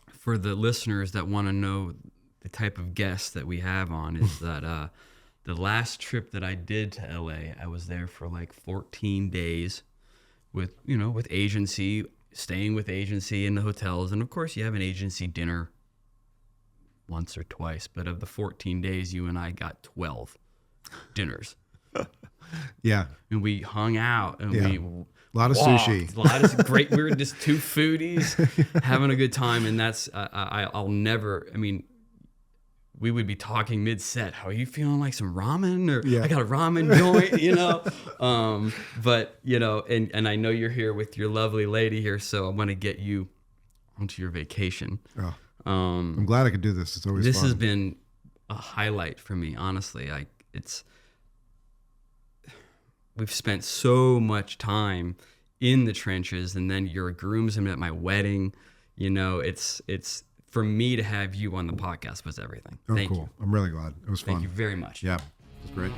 [SPEAKER 1] for the listeners that want to know the type of guests that we have on, is that the last trip that I did to LA, I was there for like 14 days with agency, staying with agency in the hotels. And of course you have an agency dinner once or twice, but of the 14 days, you and I got 12 dinners.
[SPEAKER 2] Yeah.
[SPEAKER 1] And we hung out and
[SPEAKER 2] Yeah.
[SPEAKER 1] we
[SPEAKER 2] A lot of sushi.
[SPEAKER 1] A lot of great. We were just two foodies having a good time, and that's I'll never. I mean, we would be talking mid-set. How are you feeling? Like some ramen? Or
[SPEAKER 2] Yeah.
[SPEAKER 1] I got a ramen joint, you know. But you know, and I know you're here with your lovely lady here, so I want to get you onto your vacation.
[SPEAKER 2] Oh, I'm glad I could do this. It's always
[SPEAKER 1] This
[SPEAKER 2] fun.
[SPEAKER 1] has been a highlight for me, honestly. Like we've spent so much time in the trenches, and then you're a groomsman at my wedding. You know, it's for me to have you on the podcast was everything.
[SPEAKER 2] Oh,
[SPEAKER 1] Thank
[SPEAKER 2] cool.
[SPEAKER 1] you.
[SPEAKER 2] I'm really glad. It was fun.
[SPEAKER 1] Thank you very much.
[SPEAKER 2] Yeah, it was great.